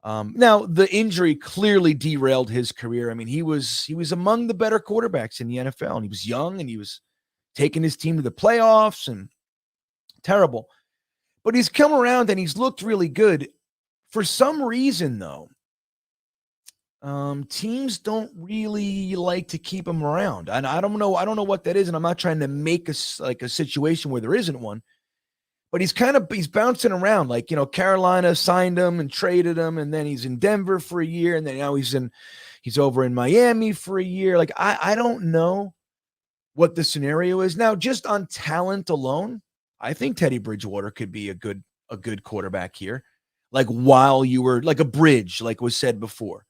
Now, the injury clearly derailed his career. I mean, he was among the better quarterbacks in the NFL, and he was young, and he was taking his team to the playoffs, and terrible. But he's come around, and he's looked really good. For some reason, though, teams don't really like to keep him around. And I don't know what that is, and I'm not trying to make a situation where there isn't one. But he's bouncing around. Like, Carolina signed him and traded him, and then he's in Denver for a year, and then now he's over in Miami for a year. Like, I don't know what the scenario is. Now, just on talent alone, I think Teddy Bridgewater could be a good quarterback here. Like, while you were like a bridge, like was said before.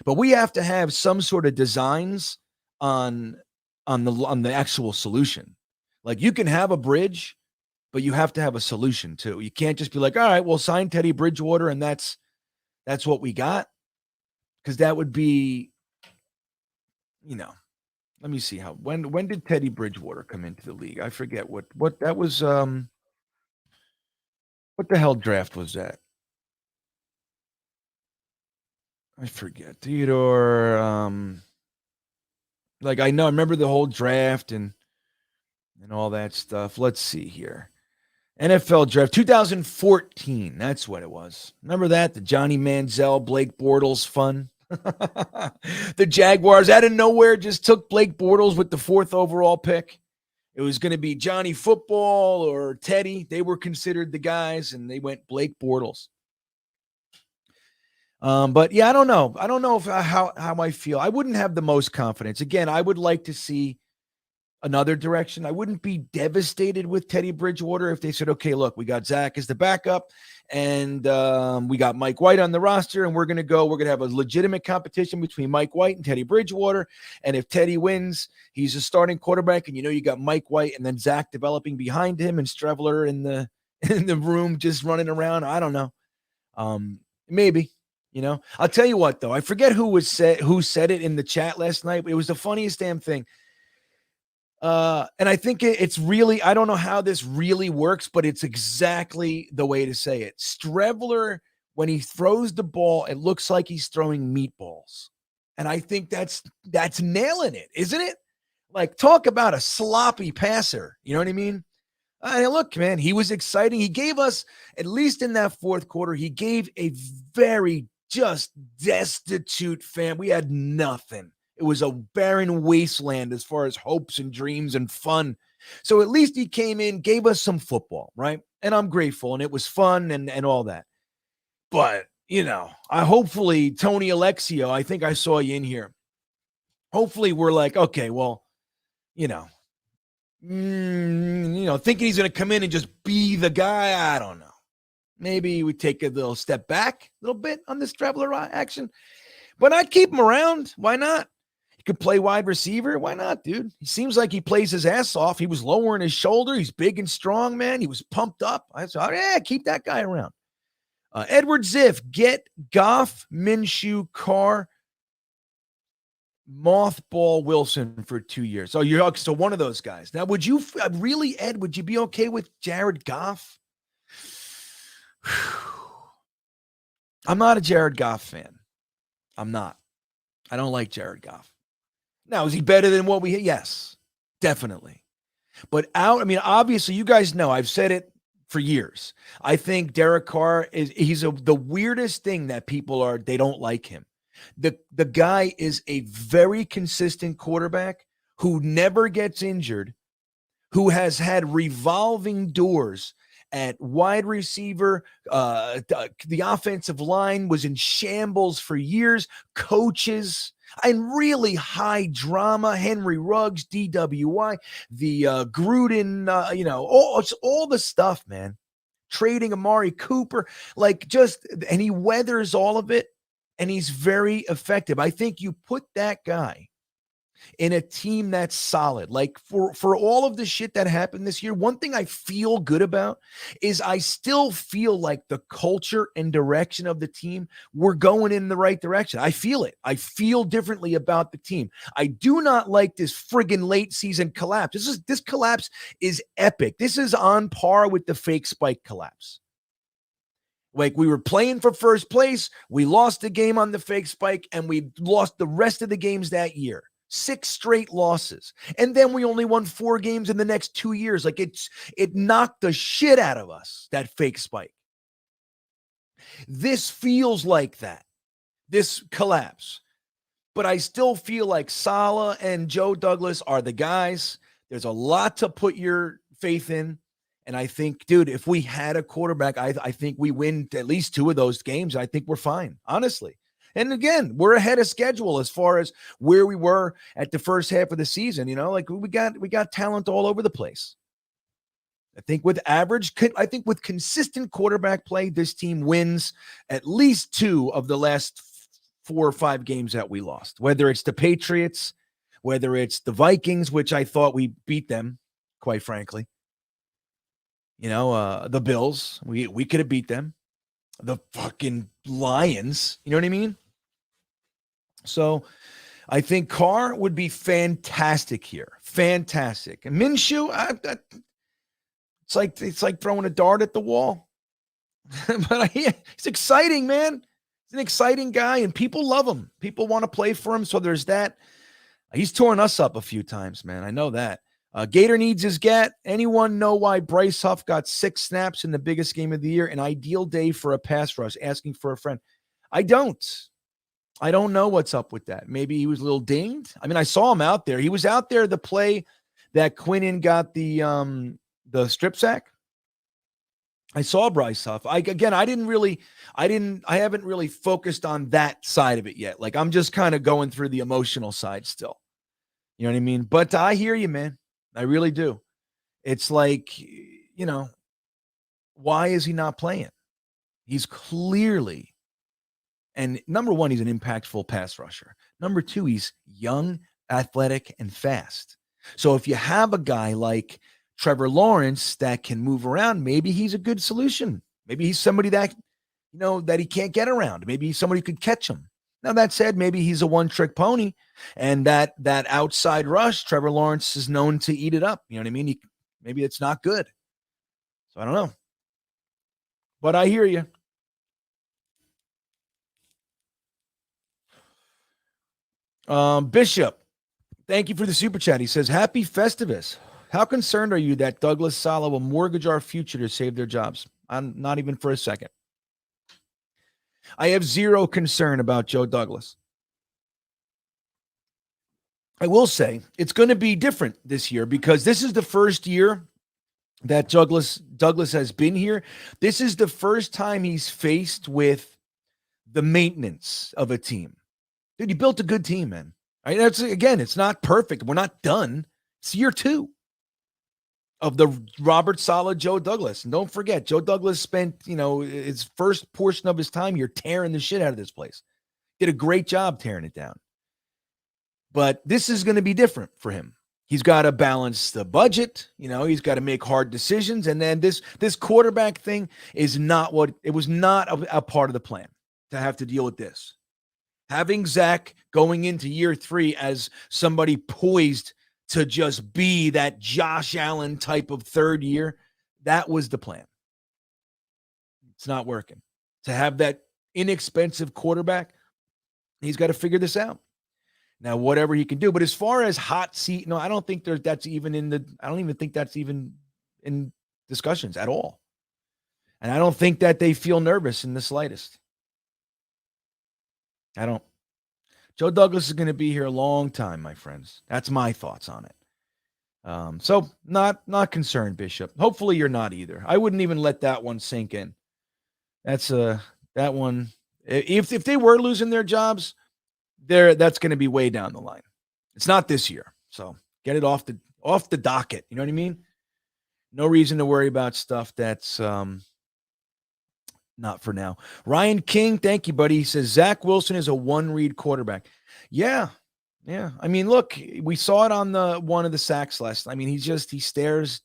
But we have to have some sort of designs on the actual solution. Like, you can have a bridge, but you have to have a solution too. You can't just be like, all right, we'll sign Teddy Bridgewater and that's what we got. Because that would be, let me see when did Teddy Bridgewater come into the league? I forget what that was. What the hell draft was that? I forget. Theodore. I remember the whole draft and all that stuff. Let's see here. NFL draft 2014. That's what it was. Remember that? The Johnny Manziel, Blake Bortles fun. The Jaguars out of nowhere just took Blake Bortles with the 4th overall pick. It was going to be Johnny Football or Teddy. They were considered the guys, and they went Blake Bortles. But yeah, I don't know. I don't know how I feel. I wouldn't have the most confidence. Again, I would like to see another direction. I wouldn't be devastated with Teddy Bridgewater if they said, okay, look, we got Zach as the backup, And we got Mike White on the roster, and we're going to have a legitimate competition between Mike White and Teddy Bridgewater. And if Teddy wins, he's a starting quarterback. And you got Mike White and then Zach developing behind him and Streveler in the room just running around. I don't know. Maybe, I'll tell you what, though. I forget who said it in the chat last night. It was the funniest damn thing. And I think it's really, I don't know how this really works, but it's exactly the way to say it. Streveler, when he throws the ball, it looks like he's throwing meatballs. And I think that's nailing it, isn't it? Like, talk about a sloppy passer. You know what I mean? Look, man, he was exciting. He gave us, at least in that fourth quarter, he gave a very just destitute fan. We had nothing. It was a barren wasteland as far as hopes and dreams and fun. So at least he came in, gave us some football, right? And I'm grateful, and it was fun and all that. But, hopefully, Tony Alexio, I think I saw you in here. Hopefully we're like, okay, well, thinking he's going to come in and just be the guy. I don't know. Maybe we take a little step back a little bit on this Traveler action. But I'd keep him around. Why not? Could play wide receiver. Why not, dude? He seems like he plays his ass off. He was lowering his shoulder. He's big and strong, man. He was pumped up. I said, yeah, keep that guy around. Edward Ziff, get Goff, Minshew, Carr, mothball Wilson for 2 years. So you're so one of those guys. Now, would you really, Ed, would you be okay with Jared Goff? I'm not a Jared Goff fan. I'm not. I don't like Jared Goff. Now, is he better than what we hit? Yes, definitely. But obviously, you guys know, I've said it for years. I think Derek Carr he's the weirdest thing that people they don't like him. The guy is a very consistent quarterback who never gets injured, who has had revolving doors at wide receiver. The offensive line was in shambles for years. Coaches and really high drama. Henry Ruggs, DWI, the Gruden, all the stuff, man. Trading Amari Cooper, and he weathers all of it, and he's very effective. I think you put that guy in a team that's solid. Like for all of the shit that happened this year, one thing I feel good about is I still feel like the culture and direction of the team, we're going in the right direction. I feel it. I feel differently about the team. I do not like this friggin' late season collapse. This collapse is epic. This is on par with the fake spike collapse. Like, we were playing for first place. We lost the game on the fake spike, and we lost the rest of the games that year. 6 straight losses. And then we only won 4 games in the next 2 years. Like, it knocked the shit out of us, that fake spike. This feels like that, this collapse. But I still feel like Saleh and Joe Douglas are the guys. There's a lot to put your faith in. And I think, dude, if we had a quarterback, I think we win at least 2 of those games. I think we're fine, honestly. And again, we're ahead of schedule as far as where we were at the first half of the season. Like we got talent all over the place. I think with consistent quarterback play, this team wins at least 2 of the last 4 or 5 games that we lost, whether it's the Patriots, whether it's the Vikings, which I thought we beat them, quite frankly. The Bills, we could have beat them. The fucking Lions, you know what I mean? So I think Carr would be fantastic here. Fantastic. And Minshew, it's like throwing a dart at the wall. But he's exciting, man. He's an exciting guy, and people love him. People want to play for him, so there's that. He's torn us up a few times, man. I know that. Gator needs his get. Anyone know why Bryce Huff got 6 snaps in the biggest game of the year? An ideal day for a pass rush. Asking for a friend. I don't know what's up with that. Maybe he was a little dinged. I mean, I saw him out there. He was out there the play that Quinnen got the strip sack. I saw Bryce Huff. I haven't really focused on that side of it yet. Like, I'm just kind of going through the emotional side still. You know what I mean? But I hear you, man. I really do. It's like, why is he not playing? He's clearly, and number one, he's an impactful pass rusher. Number two, he's young, athletic, and fast. So if you have a guy like Trevor Lawrence that can move around, maybe he's a good solution. Maybe he's somebody that, that he can't get around. Maybe somebody could catch him. Now, that said, maybe he's a one-trick pony, and that outside rush, Trevor Lawrence is known to eat it up. You know what I mean? Maybe it's not good. So I don't know. But I hear you. Bishop, thank you for the super chat. He says, Happy Festivus. How concerned are you that Douglas Saleh will mortgage our future to save their jobs? I'm not even for a second. I have zero concern about Joe Douglas. I will say it's going to be different this year because this is the first year that Douglas has been here. This is the first time he's faced with the maintenance of a team. Dude, you built a good team, man. It's not perfect. We're not done. It's year 2 of the Robert Saleh, Joe Douglas. And don't forget, Joe Douglas spent, his first portion of his time here tearing the shit out of this place. Did a great job tearing it down. But this is going to be different for him. He's got to balance the budget. He's got to make hard decisions. And then this quarterback thing is not it was not a part of the plan to have to deal with this. Having Zach going into year 3 as somebody poised to just be that Josh Allen type of third year, that was the plan. It's not working. To have that inexpensive quarterback, he's got to figure this out. Now, whatever he can do. But as far as hot seat, I don't think that's even I don't even think that's even in discussions at all. And I don't think that they feel nervous in the slightest. I don't. Joe Douglas is going to be here a long time, my friends. That's my thoughts on it. So not concerned, Bishop. Hopefully you're not either. I wouldn't even let that one sink in. That's that one. If they were losing their jobs, that's going to be way down the line. It's not this year. So get it off the docket. You know what I mean? No reason to worry about stuff that's not for now. Ryan King, thank you, buddy. He says Zach Wilson is a one-read quarterback. Yeah. I mean, look, we saw it on the one of the sacks last. I mean, he stares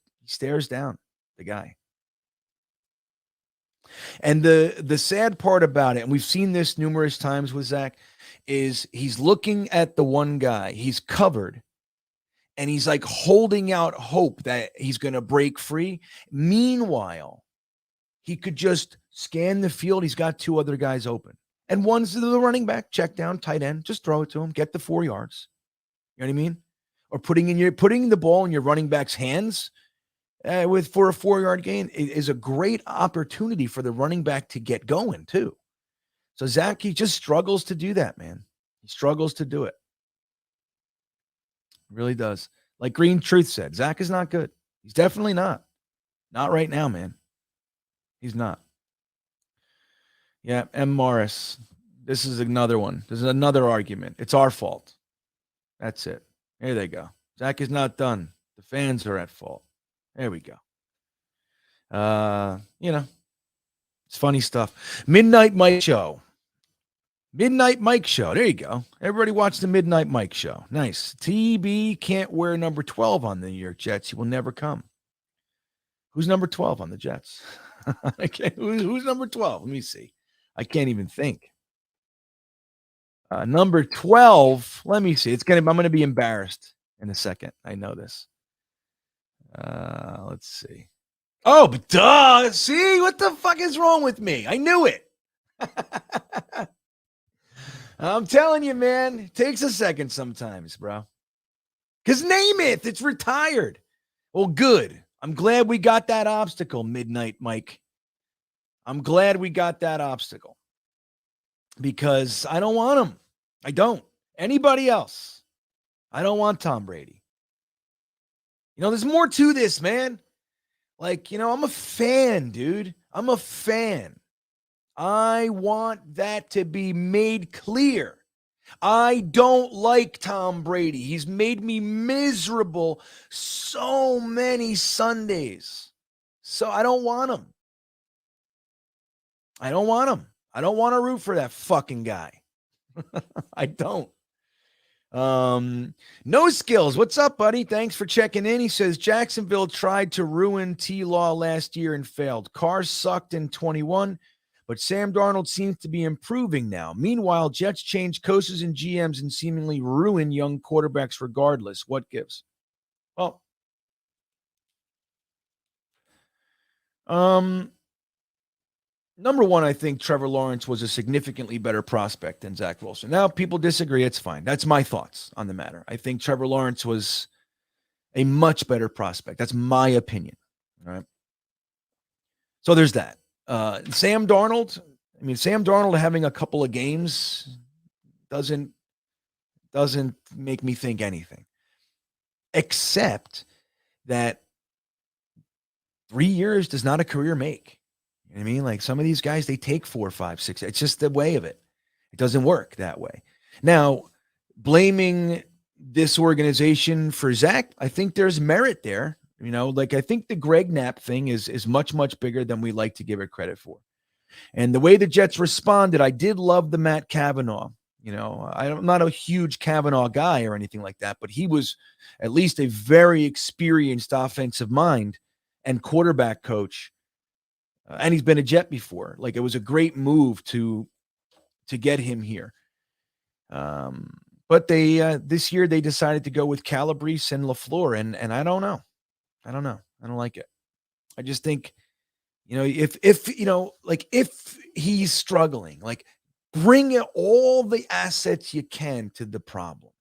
down the guy. And the sad part about it, and we've seen this numerous times with Zach, is he's looking at the one guy, he's covered, and he's like holding out hope that he's going to break free. Meanwhile, he could just scan the field. He's got 2 other guys open. And one's the running back, check down, tight end. Just throw it to him, get the 4 yards. You know what I mean? Or putting the ball in your running back's hands for a 4-yard gain is a great opportunity for the running back to get going too. So Zach, he just struggles to do that, man. He struggles to do it. Really does. Like Green Truth said, Zach is not good. He's definitely not. Not right now, man. He's not. Yeah, M. Morris. This is another one. This is another argument. It's our fault. That's it. Here they go. Zach is not done. The fans are at fault. There we go. It's funny stuff. Midnight Mike Show. Midnight Mike Show. There you go. Everybody watch the Midnight Mike Show. Nice. TB can't wear number 12 on the New York Jets. He will never come. Who's number 12 on the Jets? Who's number 12? Let me see. I can't even think. Number 12. Let me see. I'm going to be embarrassed in a second. I know this. Let's see. Oh, but duh. See, what the fuck is wrong with me? I knew it. I'm telling you, man, it takes a second sometimes, bro. Because Namath, it's retired. Well, good. I'm glad we got that obstacle, Midnight Mike. I'm glad we got that obstacle. Because I don't want him. I don't. Anybody else. I don't want Tom Brady. There's more to this, man. Like, I'm a fan, dude. I'm a fan. I want that to be made clear. I don't like Tom Brady. He's made me miserable so many Sundays. So I don't want him. I don't want him. I don't want to root for that fucking guy. I don't. No skills. What's up, buddy? Thanks for checking in. He says Jacksonville tried to ruin T-Law last year and failed. Carr sucked in 21, but Sam Darnold seems to be improving now. Meanwhile, Jets change coaches and GMs and seemingly ruin young quarterbacks regardless. What gives? Well, number one, I think Trevor Lawrence was a significantly better prospect than Zach Wilson. Now, people disagree. It's fine. That's my thoughts on the matter. I think Trevor Lawrence was a much better prospect. That's my opinion. All right. So there's that. Sam Darnold. I mean, Sam Darnold having a couple of games doesn't make me think anything, except that 3 years does not a career make. You know what I mean? Like some of these guys, they take 4, 5, 6. It's just the way of it. It doesn't work that way. Now, blaming this organization for Zach, I think there's merit there. You know, like I think the Greg Knapp thing is much, much bigger than we like to give it credit for. And the way the Jets responded, I did love the Matt Kavanaugh. You know, I'm not a huge Kavanaugh guy or anything like that, but he was at least a very experienced offensive mind and quarterback coach. And he's been a Jet before. Like it was a great move to get him here. But they this year they decided to go with Calabrese and LaFleur, and I don't know. I don't like it. I just think, you know, if you know, like if he's struggling, like bring all the assets you can to the problem.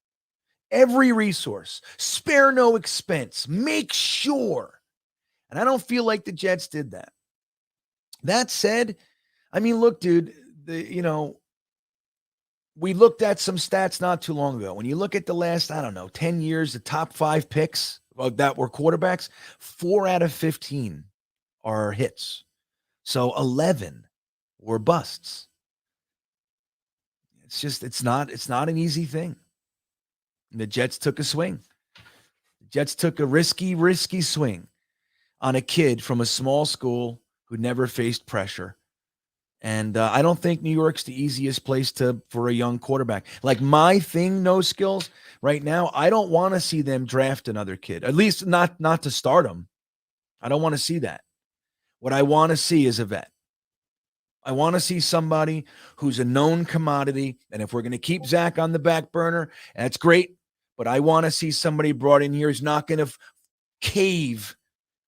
Every resource, spare no expense, make sure. And I don't feel like the Jets did that. That said, I mean, look, dude, we looked at some stats not too long ago. When you look at the last, 10 years, the top 5 picks that were quarterbacks, 4 out of 15 are hits. So 11 were busts. It's not an easy thing. And the Jets took a swing. The Jets took a risky swing on a kid from a small school who never faced pressure. And I don't think New York's the easiest place for a young quarterback. Like my thing, no skills right now. I don't want to see them draft another kid, at least not to start him. I don't want to see that. What I want to see is a vet. I want to see somebody who's a known commodity. And if we're going to keep Zach on the back burner, that's great. But I want to see somebody brought in here who's not going to cave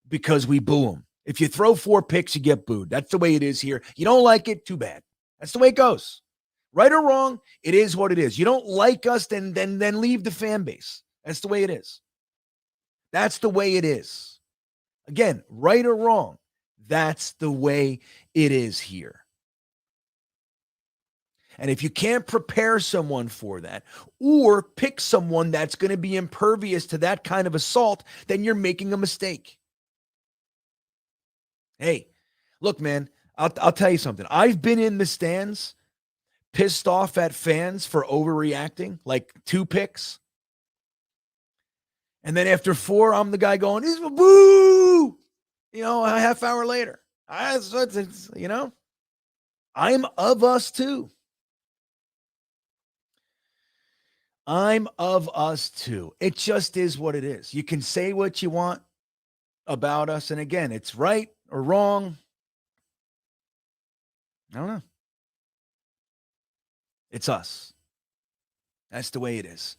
because we boo him. If you throw 4 picks, you get booed. That's the way it is here. You don't like it, too bad. That's the way it goes. Right or wrong, it is what it is. You don't like us, then leave the fan base. That's the way it is. That's the way it is. Again, right or wrong, that's the way it is here. And if you can't prepare someone for that or pick someone that's going to be impervious to that kind of assault, then you're making a mistake. Hey, look, man, I'll tell you something. I've been in the stands pissed off at fans for overreacting, like 2 picks. And then after 4, I'm the guy going, "This is boo!" You know, a half hour later. You know, I'm of us too. I'm of us too. It just is what it is. You can say what you want about us. And again, it's right or wrong. I don't know. It's us. That's the way it is.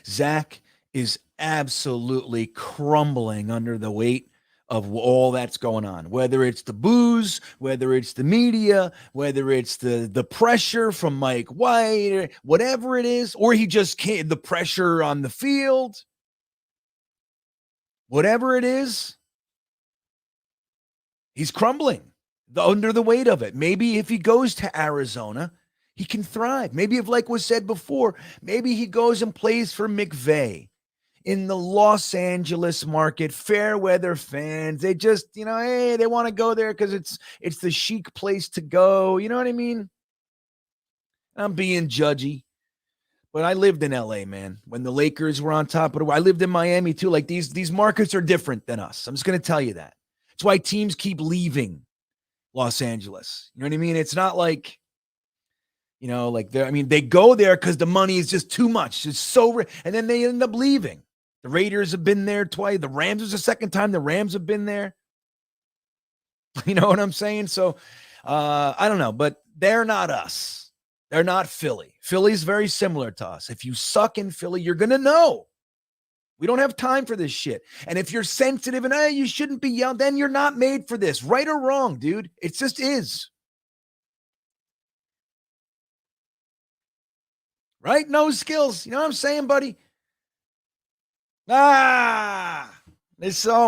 Zach is absolutely crumbling under the weight of all that's going on, whether it's the booze, whether it's the media, whether it's the pressure from Mike White, whatever it is, or he just can't, the pressure on the field, whatever it is, he's crumbling under the weight of it. Maybe if he goes to Arizona, he can thrive. Maybe if, like was said before, maybe he goes and plays for McVay in the Los Angeles market, fair weather fans. They just, hey, they want to go there because it's the chic place to go. You know what I mean? I'm being judgy. But I lived in LA, man. When the Lakers were on top of the world, I lived in Miami too. Like these markets are different than us. I'm just going to tell you that. That's why teams keep leaving. Los Angeles. You know what I mean? It's not like, like they go there because the money is just too much. It's so, and then they end up leaving. The Raiders have been there twice. The Rams was the second time the Rams have been there. You know what I'm saying? So I don't know, but they're not us. They're not Philly. Philly's very similar to us. If you suck in Philly, you're going to know. We don't have time for this shit. And if you're sensitive and you shouldn't be yelled, then you're not made for this. Right or wrong, dude. It just is. Right? No skills. You know what I'm saying, buddy? Oh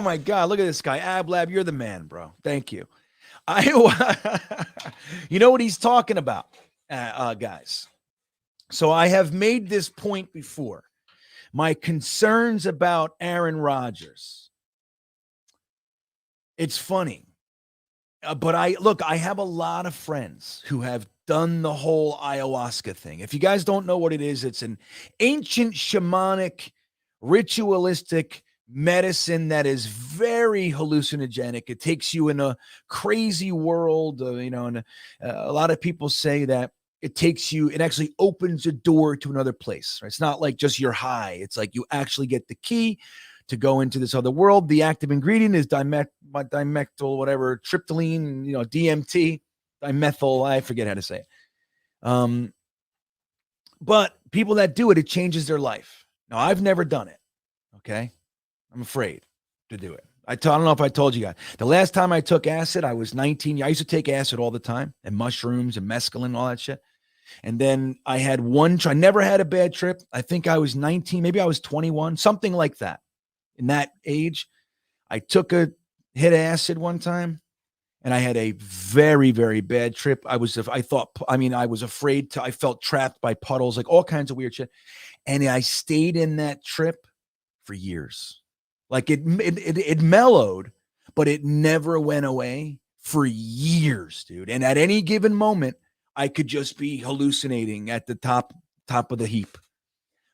my God. Look at this guy. Ablab, you're the man, bro. Thank you. You know what he's talking about, guys. So I have made this point before. My concerns about Aaron Rodgers. It's funny. But I have a lot of friends who have done the whole ayahuasca thing. If you guys don't know what it is, it's an ancient shamanic, ritualistic medicine that is very hallucinogenic. It takes you in a crazy world, and a lot of people say that it actually opens a door to another place. Right? It's not like just you're high. It's like you actually get the key to go into this other world. The active ingredient is dimethyl, whatever, tryptylene, DMT, dimethyl. I forget how to say it. But people that do it, it changes their life. Now, I've never done it. Okay. I'm afraid to do it. I don't know if I told you guys. The last time I took acid, I was 19. I used to take acid all the time, and mushrooms and mescaline and all that shit. And then I had I never had a bad trip. I think I was 19. Maybe I was 21, something like that. In that age, I took a hit of acid one time, and I had a very, very bad trip. I was afraid I felt trapped by puddles, like all kinds of weird shit. And I stayed in that trip for years. Like it mellowed, but it never went away for years, dude. And at any given moment, I could just be hallucinating at the top of the heap.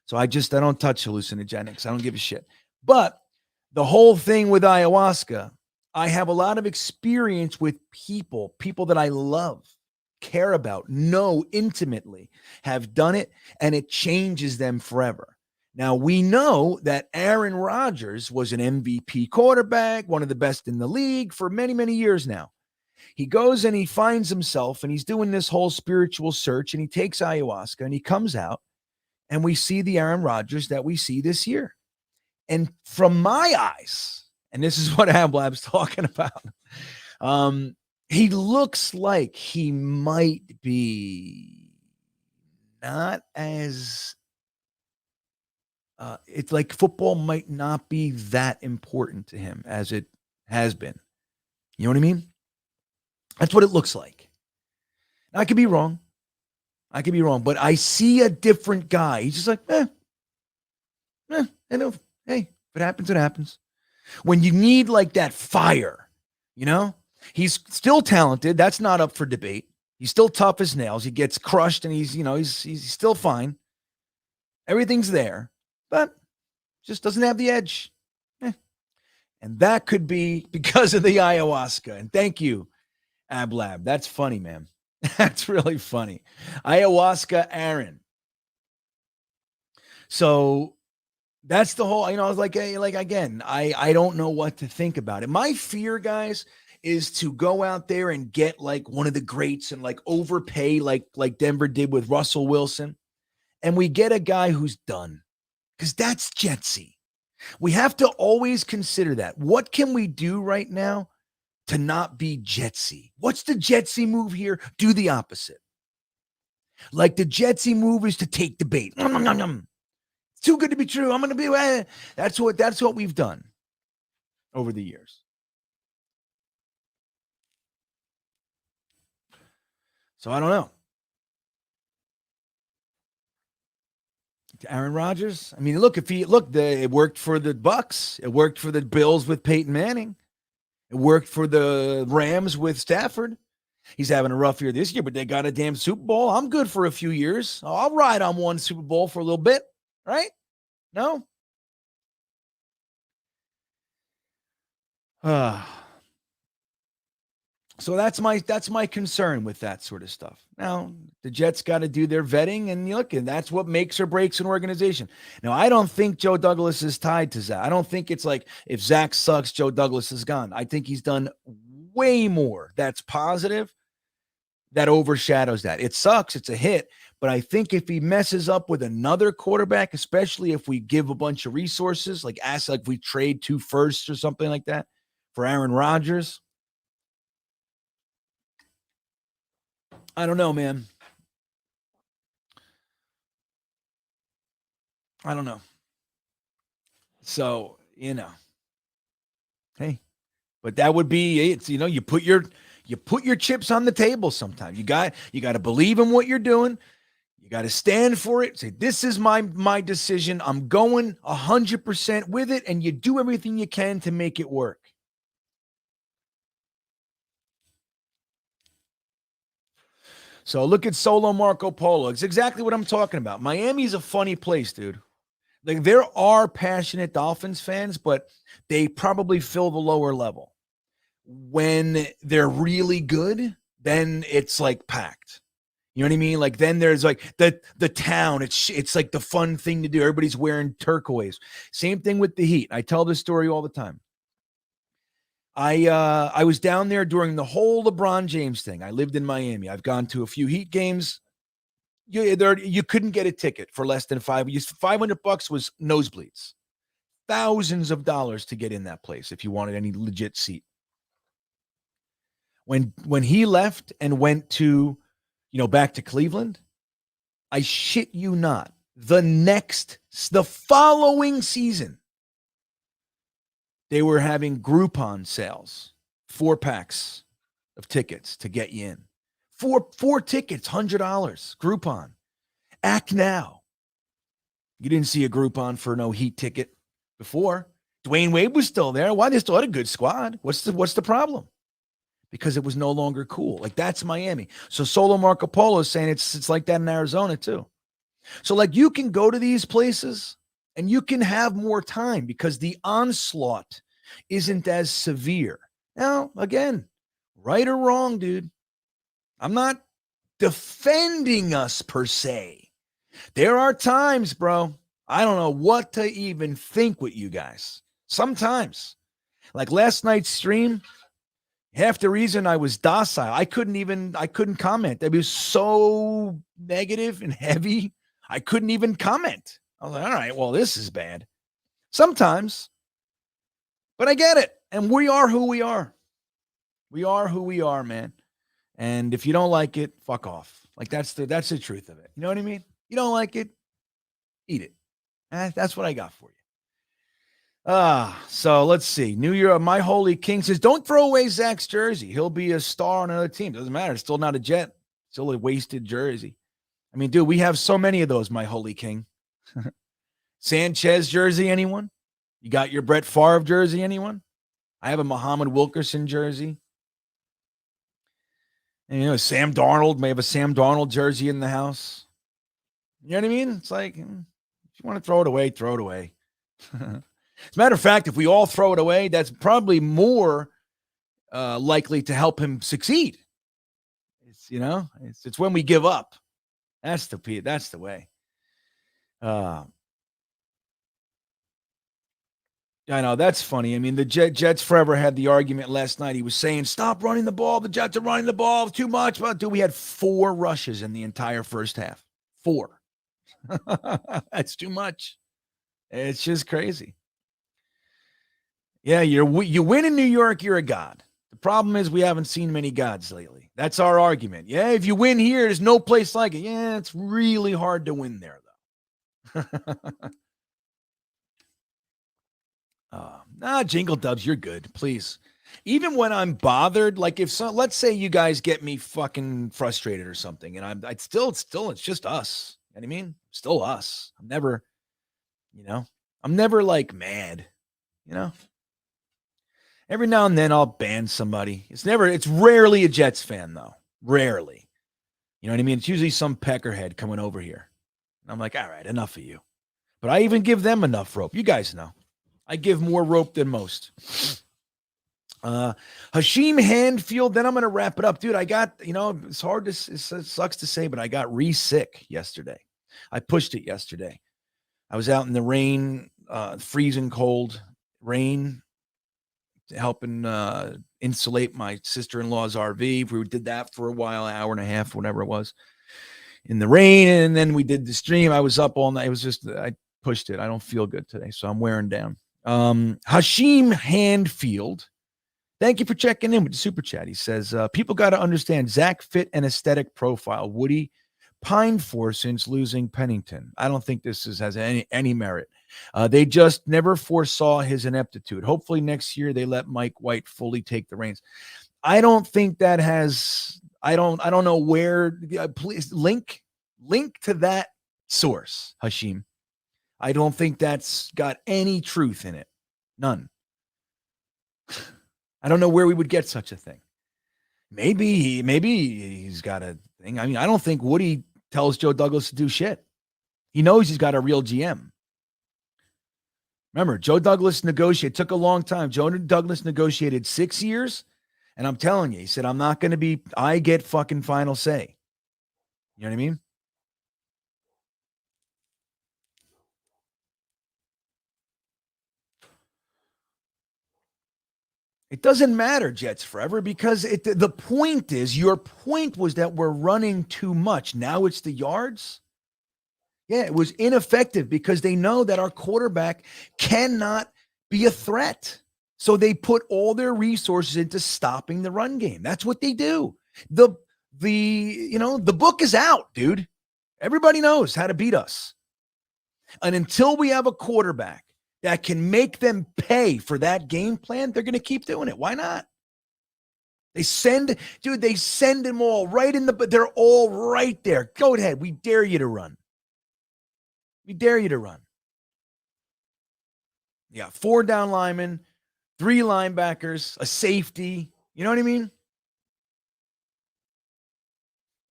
So I don't touch hallucinogenics. I don't give a shit. But the whole thing with ayahuasca, I have a lot of experience with people that I love, care about, know intimately, have done it, and it changes them forever. Now, we know that Aaron Rodgers was an MVP quarterback, one of the best in the league for many, many years now. He goes and he finds himself, and he's doing this whole spiritual search, and he takes ayahuasca, and he comes out, and we see the Aaron Rodgers that we see this year. And from my eyes, and this is what Ablab's talking about, he looks like he might be not as it's like football might not be that important to him as it has been. You know what I mean? That's what it looks like. I could be wrong. But I see a different guy. He's just like, I know. Hey, if it happens, it happens. When you need like that fire, he's still talented. That's not up for debate. He's still tough as nails. He gets crushed and he's still fine. Everything's there. But just doesn't have the edge. And that could be because of the ayahuasca. And thank you, Ablab. That's funny, man. That's really funny. Ayahuasca Aaron. So that's the whole, I was like, hey, again, I don't know what to think about it. My fear, guys, is to go out there and get like one of the greats and like overpay like Denver did with Russell Wilson. And we get a guy who's done. Because that's Jetsy. We have to always consider that. What can we do right now to not be Jetsy? What's the Jetsy move here? Do the opposite. Like the Jetsy move is to take the bait. It's too good to be true. I'm going to be. That's what we've done over the years. So I don't know. Aaron Rodgers. I mean, it worked for the Bucks. It worked for the Bills with Peyton Manning. It worked for the Rams with Stafford. He's having a rough year this year, but they got a damn Super Bowl. I'm good for a few years. I'll ride on one Super Bowl for a little bit, right? No? So that's my concern with that sort of stuff. Now, the Jets got to do their vetting, and look, and that's what makes or breaks an organization. Now, I don't think Joe Douglas is tied to Zach. I don't think it's like if Zach sucks, Joe Douglas is gone. I think he's done way more that's positive that overshadows that. It sucks. It's a hit. But I think if he messes up with another quarterback, especially if we give a bunch of resources, like if we trade 2 firsts or something like that for Aaron Rodgers, I don't know, man. I don't know. So, hey, but that would be it's you put your chips on the table sometimes. You got to believe in what you're doing. You got to stand for it. Say, this is my decision. I'm going 100% with it, and you do everything you can to make it work. So look at Solo Marco Polo. It's exactly what I'm talking about. Miami's a funny place, dude. Like, there are passionate Dolphins fans, but they probably fill the lower level. When they're really good, then it's like packed. You know what I mean? Like, then there's like the town. It's like the fun thing to do. Everybody's wearing turquoise. Same thing with the Heat. I tell this story all the time. I was down there during the whole LeBron James thing. I lived in Miami. I've gone to a few Heat games. You couldn't get a ticket for less than $500 was nosebleeds. Thousands of dollars to get in that place if you wanted any legit seat. When he left and went to, back to Cleveland, I shit you not, the following season, they were having Groupon sales, 4 packs of tickets to get you in. Four tickets, $100, Groupon. Act now. You didn't see a Groupon for no Heat ticket before. Dwayne Wade was still there. Why? They still had a good squad. What's the problem? Because it was no longer cool. Like, that's Miami. So Solo Marco Polo is saying it's like that in Arizona too. So, like, you can go to these places and you can have more time because the onslaught isn't as severe. Now, again, right or wrong, dude, I'm not defending us per se. There are times, bro, I don't know what to even think with you guys. Sometimes, like last night's stream, half the reason I was docile, I couldn't comment. It was so negative and heavy. I couldn't even comment. I was like, all right, well, this is bad. Sometimes, but I get it. And we are who we are. We are who we are, man. And if you don't like it, fuck off. Like, that's the truth of it. You know what I mean? You don't like it, eat it. That's what I got for you. So let's see. New Year, My Holy King says, don't throw away Zach's jersey. He'll be a star on another team. Doesn't matter. It's still not a Jet. Still a wasted jersey. I mean, dude, we have so many of those, My Holy King. Sanchez jersey, anyone? You got your Brett Favre jersey, anyone? I have a Muhammad Wilkerson jersey. And, Sam Darnold may have a Sam Darnold jersey in the house. You know what I mean? It's like, if you want to throw it away, throw it away. As a matter of fact, if we all throw it away, that's probably more likely to help him succeed. It's when we give up. That's the way. I know, that's funny. I mean, the Jets forever had the argument last night. He was saying, stop running the ball. The Jets are running the ball too much. But, dude, we had 4 rushes in the entire first half. 4. That's too much. It's just crazy. Yeah, you win in New York, you're a god. The problem is we haven't seen many gods lately. That's our argument. Yeah, if you win here, there's no place like it. Yeah, it's really hard to win there, though. Jingle Dubs, you're good. Please. Even when I'm bothered, like let's say you guys get me fucking frustrated or something, and it's just us. You know what I mean? Still us. I'm never like mad, Every now and then I'll ban somebody. It's rarely a Jets fan, though. Rarely. You know what I mean? It's usually some peckerhead coming over here. And I'm like, all right, enough of you. But I even give them enough rope. You guys know. I give more rope than most. Hashim Handfield. Then I'm going to wrap it up, dude. I got, it's hard to, it sucks to say, but I got sick yesterday. I pushed it yesterday. I was out in the rain, freezing cold rain, helping insulate my sister-in-law's RV. We did that for a while, an hour and a half, whatever it was, in the rain. And then we did the stream. I was up all night. It was just, I pushed it. I don't feel good today, so I'm wearing down. Hashim Handfield. Thank you for checking in with the super chat. He says, people got to understand Zach fit and aesthetic profile. Woody pined for since losing Pennington. I don't think this has any merit. They just never foresaw his ineptitude. Hopefully next year they let Mike White fully take the reins. I don't think that has, I don't know where, please link to that source, Hashim. I don't think that's got any truth in it. None. I don't know where we would get such a thing. Maybe he's got a thing. I mean, I don't think Woody tells Joe Douglas to do shit. He knows he's got a real GM. Remember, Joe Douglas negotiated. It took a long time. Joe Douglas negotiated 6 years. And I'm telling you, he said, I get fucking final say. You know what I mean? It doesn't matter, Jets Forever, because the point is, your point was that we're running too much. Now it's the yards. Yeah, it was ineffective because they know that our quarterback cannot be a threat. So they put all their resources into stopping the run game. That's what they do. The book is out, dude. Everybody knows how to beat us. And until we have a quarterback that can make them pay for that game plan, they're going to keep doing it. Why not? They send them all right in but they're all right there. Go ahead. We dare you to run. We dare you to run. Yeah, 4 down linemen, 3 linebackers, a safety. You know what I mean?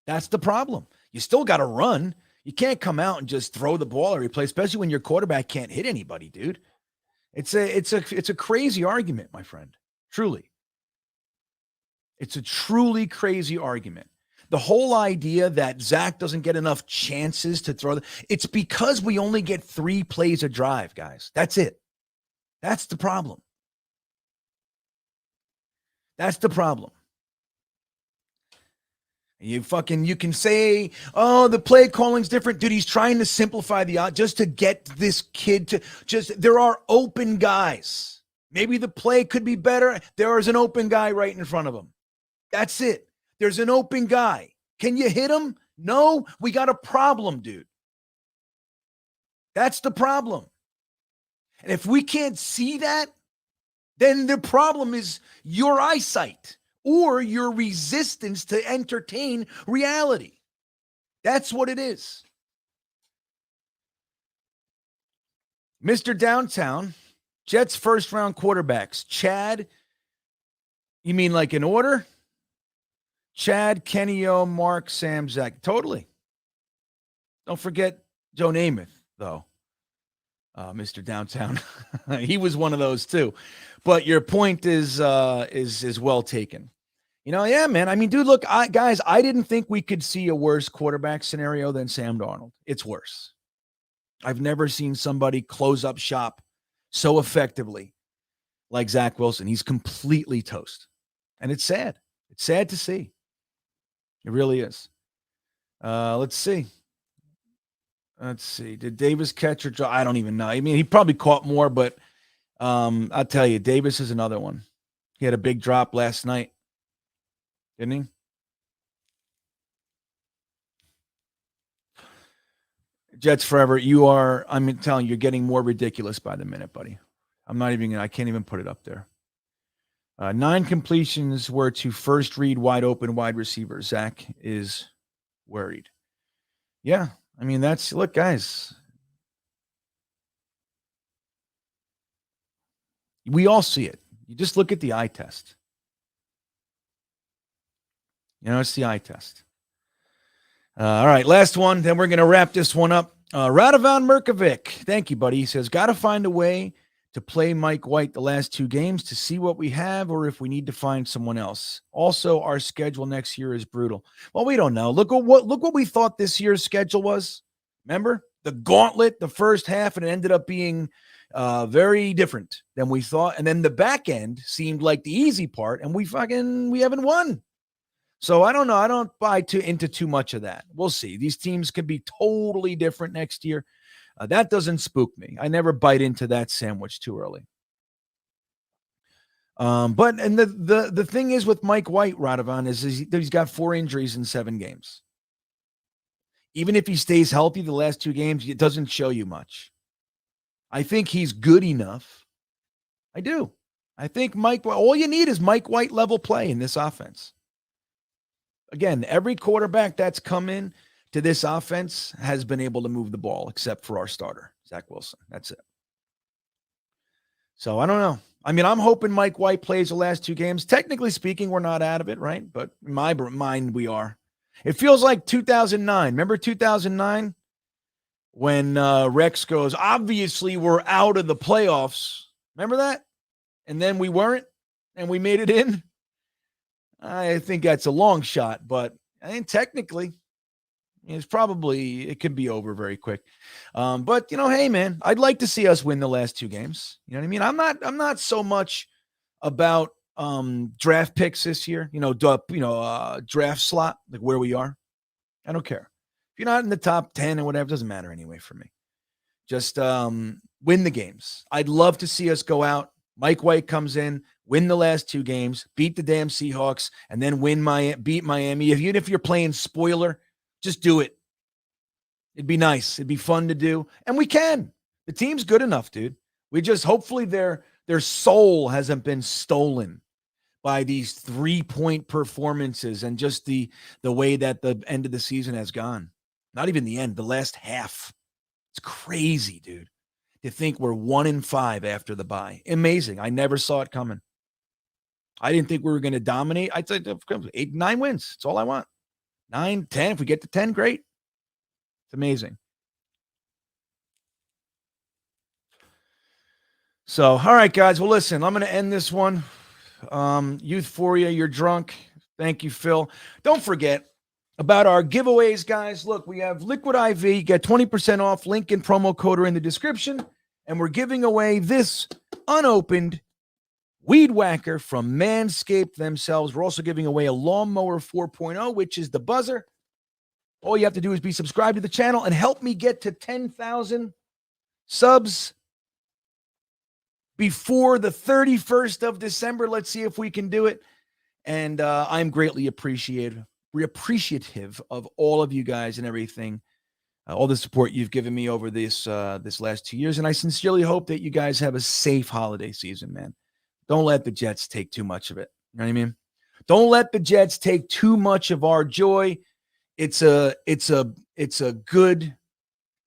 That's the problem. You still got to run. You can't come out and just throw the ball every play, especially when your quarterback can't hit anybody, dude. It's a crazy argument, my friend. Truly. It's a truly crazy argument. The whole idea that Zach doesn't get enough chances to throw, it's because we only get 3 plays a drive, guys. That's it. That's the problem. That's the problem. You can say, oh, the play calling's different. Dude, he's trying to simplify just to get this kid there are open guys. Maybe the play could be better. There is an open guy right in front of him. That's it. There's an open guy. Can you hit him? No, we got a problem, dude. That's the problem. And if we can't see that, then the problem is your eyesight or your resistance to entertain reality. That's what it is. Mr. Downtown, Jets first round quarterbacks. Chad, you mean like in order? Chad, Kenny O, Mark, Sam, Zach. Totally. Don't forget Joe Namath, though. Mr. Downtown. He was one of those too. But your point is well taken. Yeah, man. I mean, dude, look, I didn't think we could see a worse quarterback scenario than Sam Darnold. It's worse. I've never seen somebody close up shop so effectively like Zach Wilson. He's completely toast. And it's sad. It's sad to see. It really is. Let's see. Did Davis catch or draw? I don't even know. I mean, he probably caught more, but I'll tell you, Davis is another one. He had a big drop last night. Didn't he? Jets Forever. I'm telling you, you're getting more ridiculous by the minute, buddy. I can't even put it up there. 9 completions were to first read wide open wide receiver. Zach is worried. Yeah. I mean, look, guys. We all see it. You just look at the eye test. It's the eye test. All right, last one. Then we're going to wrap this one up. Radovan Merkovic. Thank you, buddy. He says, got to find a way to play Mike White the last 2 games to see what we have or if we need to find someone else. Also, our schedule next year is brutal. Well, we don't know. Look what we thought this year's schedule was. Remember? The gauntlet, the first half, and it ended up being very different than we thought. And then the back end seemed like the easy part, and we haven't won. So I don't know. I don't buy into too much of that. We'll see. These teams could be totally different next year. That doesn't spook me. I never bite into that sandwich too early. But the thing is with Mike White, Radovan, is he's got 4 injuries in 7 games. Even if he stays healthy the last 2 games, it doesn't show you much. I think he's good enough. I do. I think all you need is Mike White level play in this offense. Again, every quarterback that's come in to this offense has been able to move the ball, except for our starter, Zach Wilson. That's it. So I don't know. I mean, I'm hoping Mike White plays the last 2 games. Technically speaking, we're not out of it, right? But in my mind, we are. It feels like 2009. Remember 2009? When Rex goes, obviously we're out of the playoffs. Remember that? And then we weren't, and we made it in. I think that's a long shot, but I think technically it could be over very quick. But hey man, I'd like to see us win the last 2 games. You know what I mean? I'm not so much about draft picks this year, draft slot, like where we are. I don't care. If you're not in the top 10 or whatever, it doesn't matter anyway for me. Just win the games. I'd love to see us go out. Mike White comes in, win the last 2 games, beat the damn Seahawks, and then beat Miami. Even if you're playing spoiler, just do it. It'd be nice. It'd be fun to do. And we can. The team's good enough, dude. We just hopefully their soul hasn't been stolen by these 3-point performances and just the way that the end of the season has gone. Not even the end, the last half. It's crazy, dude, to think we're 1-5 after the bye. Amazing. I never saw it coming. I didn't think we were going to dominate. I'd say 8, 9 wins. That's all I want. 9, 10. If we get to 10, great. It's amazing. So, all right, guys. Well, listen, I'm going to end this one. Youthphoria, you're drunk. Thank you, Phil. Don't forget about our giveaways, guys. Look, we have Liquid IV. Get 20% off. Link and promo code are in the description. And we're giving away this unopened Weed Whacker from Manscaped themselves. We're also giving away a Lawnmower 4.0, which is the buzzer. All you have to do is be subscribed to the channel and help me get to 10,000 subs before the 31st of December. Let's see if we can do it. And I'm greatly appreciative of all of you guys and everything, all the support you've given me over this last 2 years. And I sincerely hope that you guys have a safe holiday season, man. Don't let the Jets take too much of it. You know what I mean? Don't let the Jets take too much of our joy. It's a good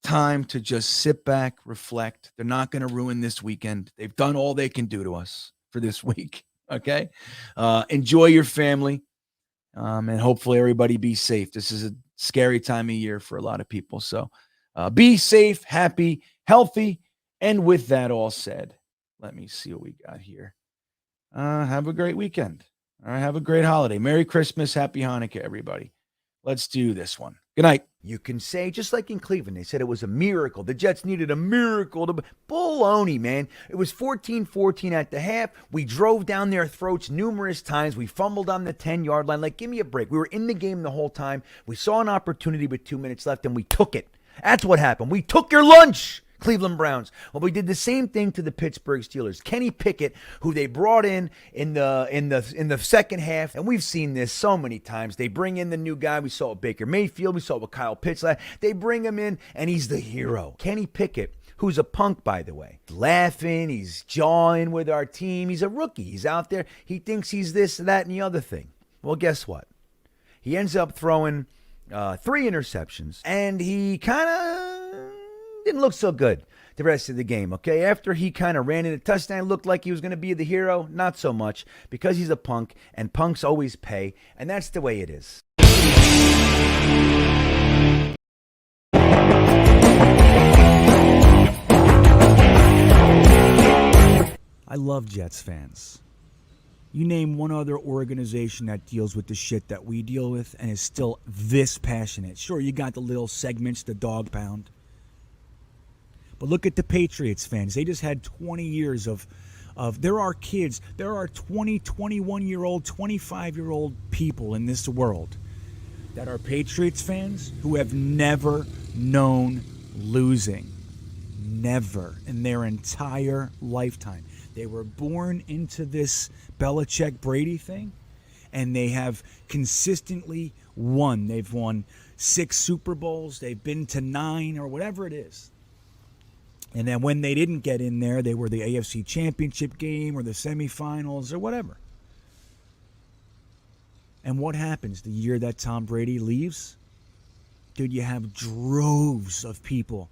time to just sit back, reflect. They're not going to ruin this weekend. They've done all they can do to us for this week. Okay. Enjoy your family. And hopefully everybody be safe. This is a scary time of year for a lot of people. So be safe, happy, healthy. And with that all said, let me see what we got here. Have a great weekend. All right. Have a great holiday. Merry Christmas. Happy Hanukkah, everybody. Let's do this one. Good night. You can say, just like in Cleveland, they said it was a miracle. The Jets needed a miracle. Baloney, man. It was 14-14 at the half. We drove down their throats numerous times. We fumbled on the 10-yard line. Like, give me a break. We were in the game the whole time. We saw an opportunity with 2 minutes left, and we took it. That's what happened. We took your lunch, Cleveland Browns. Well, we did the same thing to the Pittsburgh Steelers. Kenny Pickett, who they brought in the second half, and we've seen this so many times. They bring in the new guy. We saw it with Baker Mayfield. We saw it with Kyle Pitts. They bring him in, and he's the hero. Kenny Pickett, who's a punk, by the way. Laughing, he's jawing with our team. He's a rookie. He's out there. He thinks he's this, that, and the other thing. Well, guess what? He ends up throwing 3 interceptions, and he kind of didn't look so good the rest of the game, okay? After he kind of ran in a touchdown, looked like he was going to be the hero. Not so much, because he's a punk, and punks always pay, and that's the way it is. I love Jets fans. You name one other organization that deals with the shit that we deal with and is still this passionate. Sure, you got the little segments, the dog pound. But look at the Patriots fans. They just had 20 years of there are kids, there are 20, 21-year-old, 25-year-old people in this world that are Patriots fans who have never known losing. Never in their entire lifetime. They were born into this Belichick-Brady thing, and they have consistently won. They've won 6 Super Bowls. They've been to 9 or whatever it is. And then when they didn't get in there, they were the AFC Championship game or the semifinals or whatever. And what happens the year that Tom Brady leaves? Dude, you have droves of people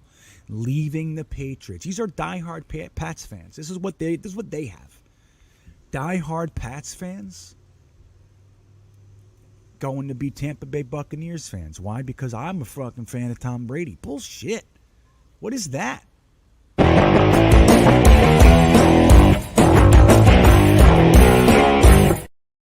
leaving the Patriots. These are diehard Pats fans. This is what they have. Diehard Pats fans going to be Tampa Bay Buccaneers fans. Why? Because I'm a fucking fan of Tom Brady. Bullshit. What is that?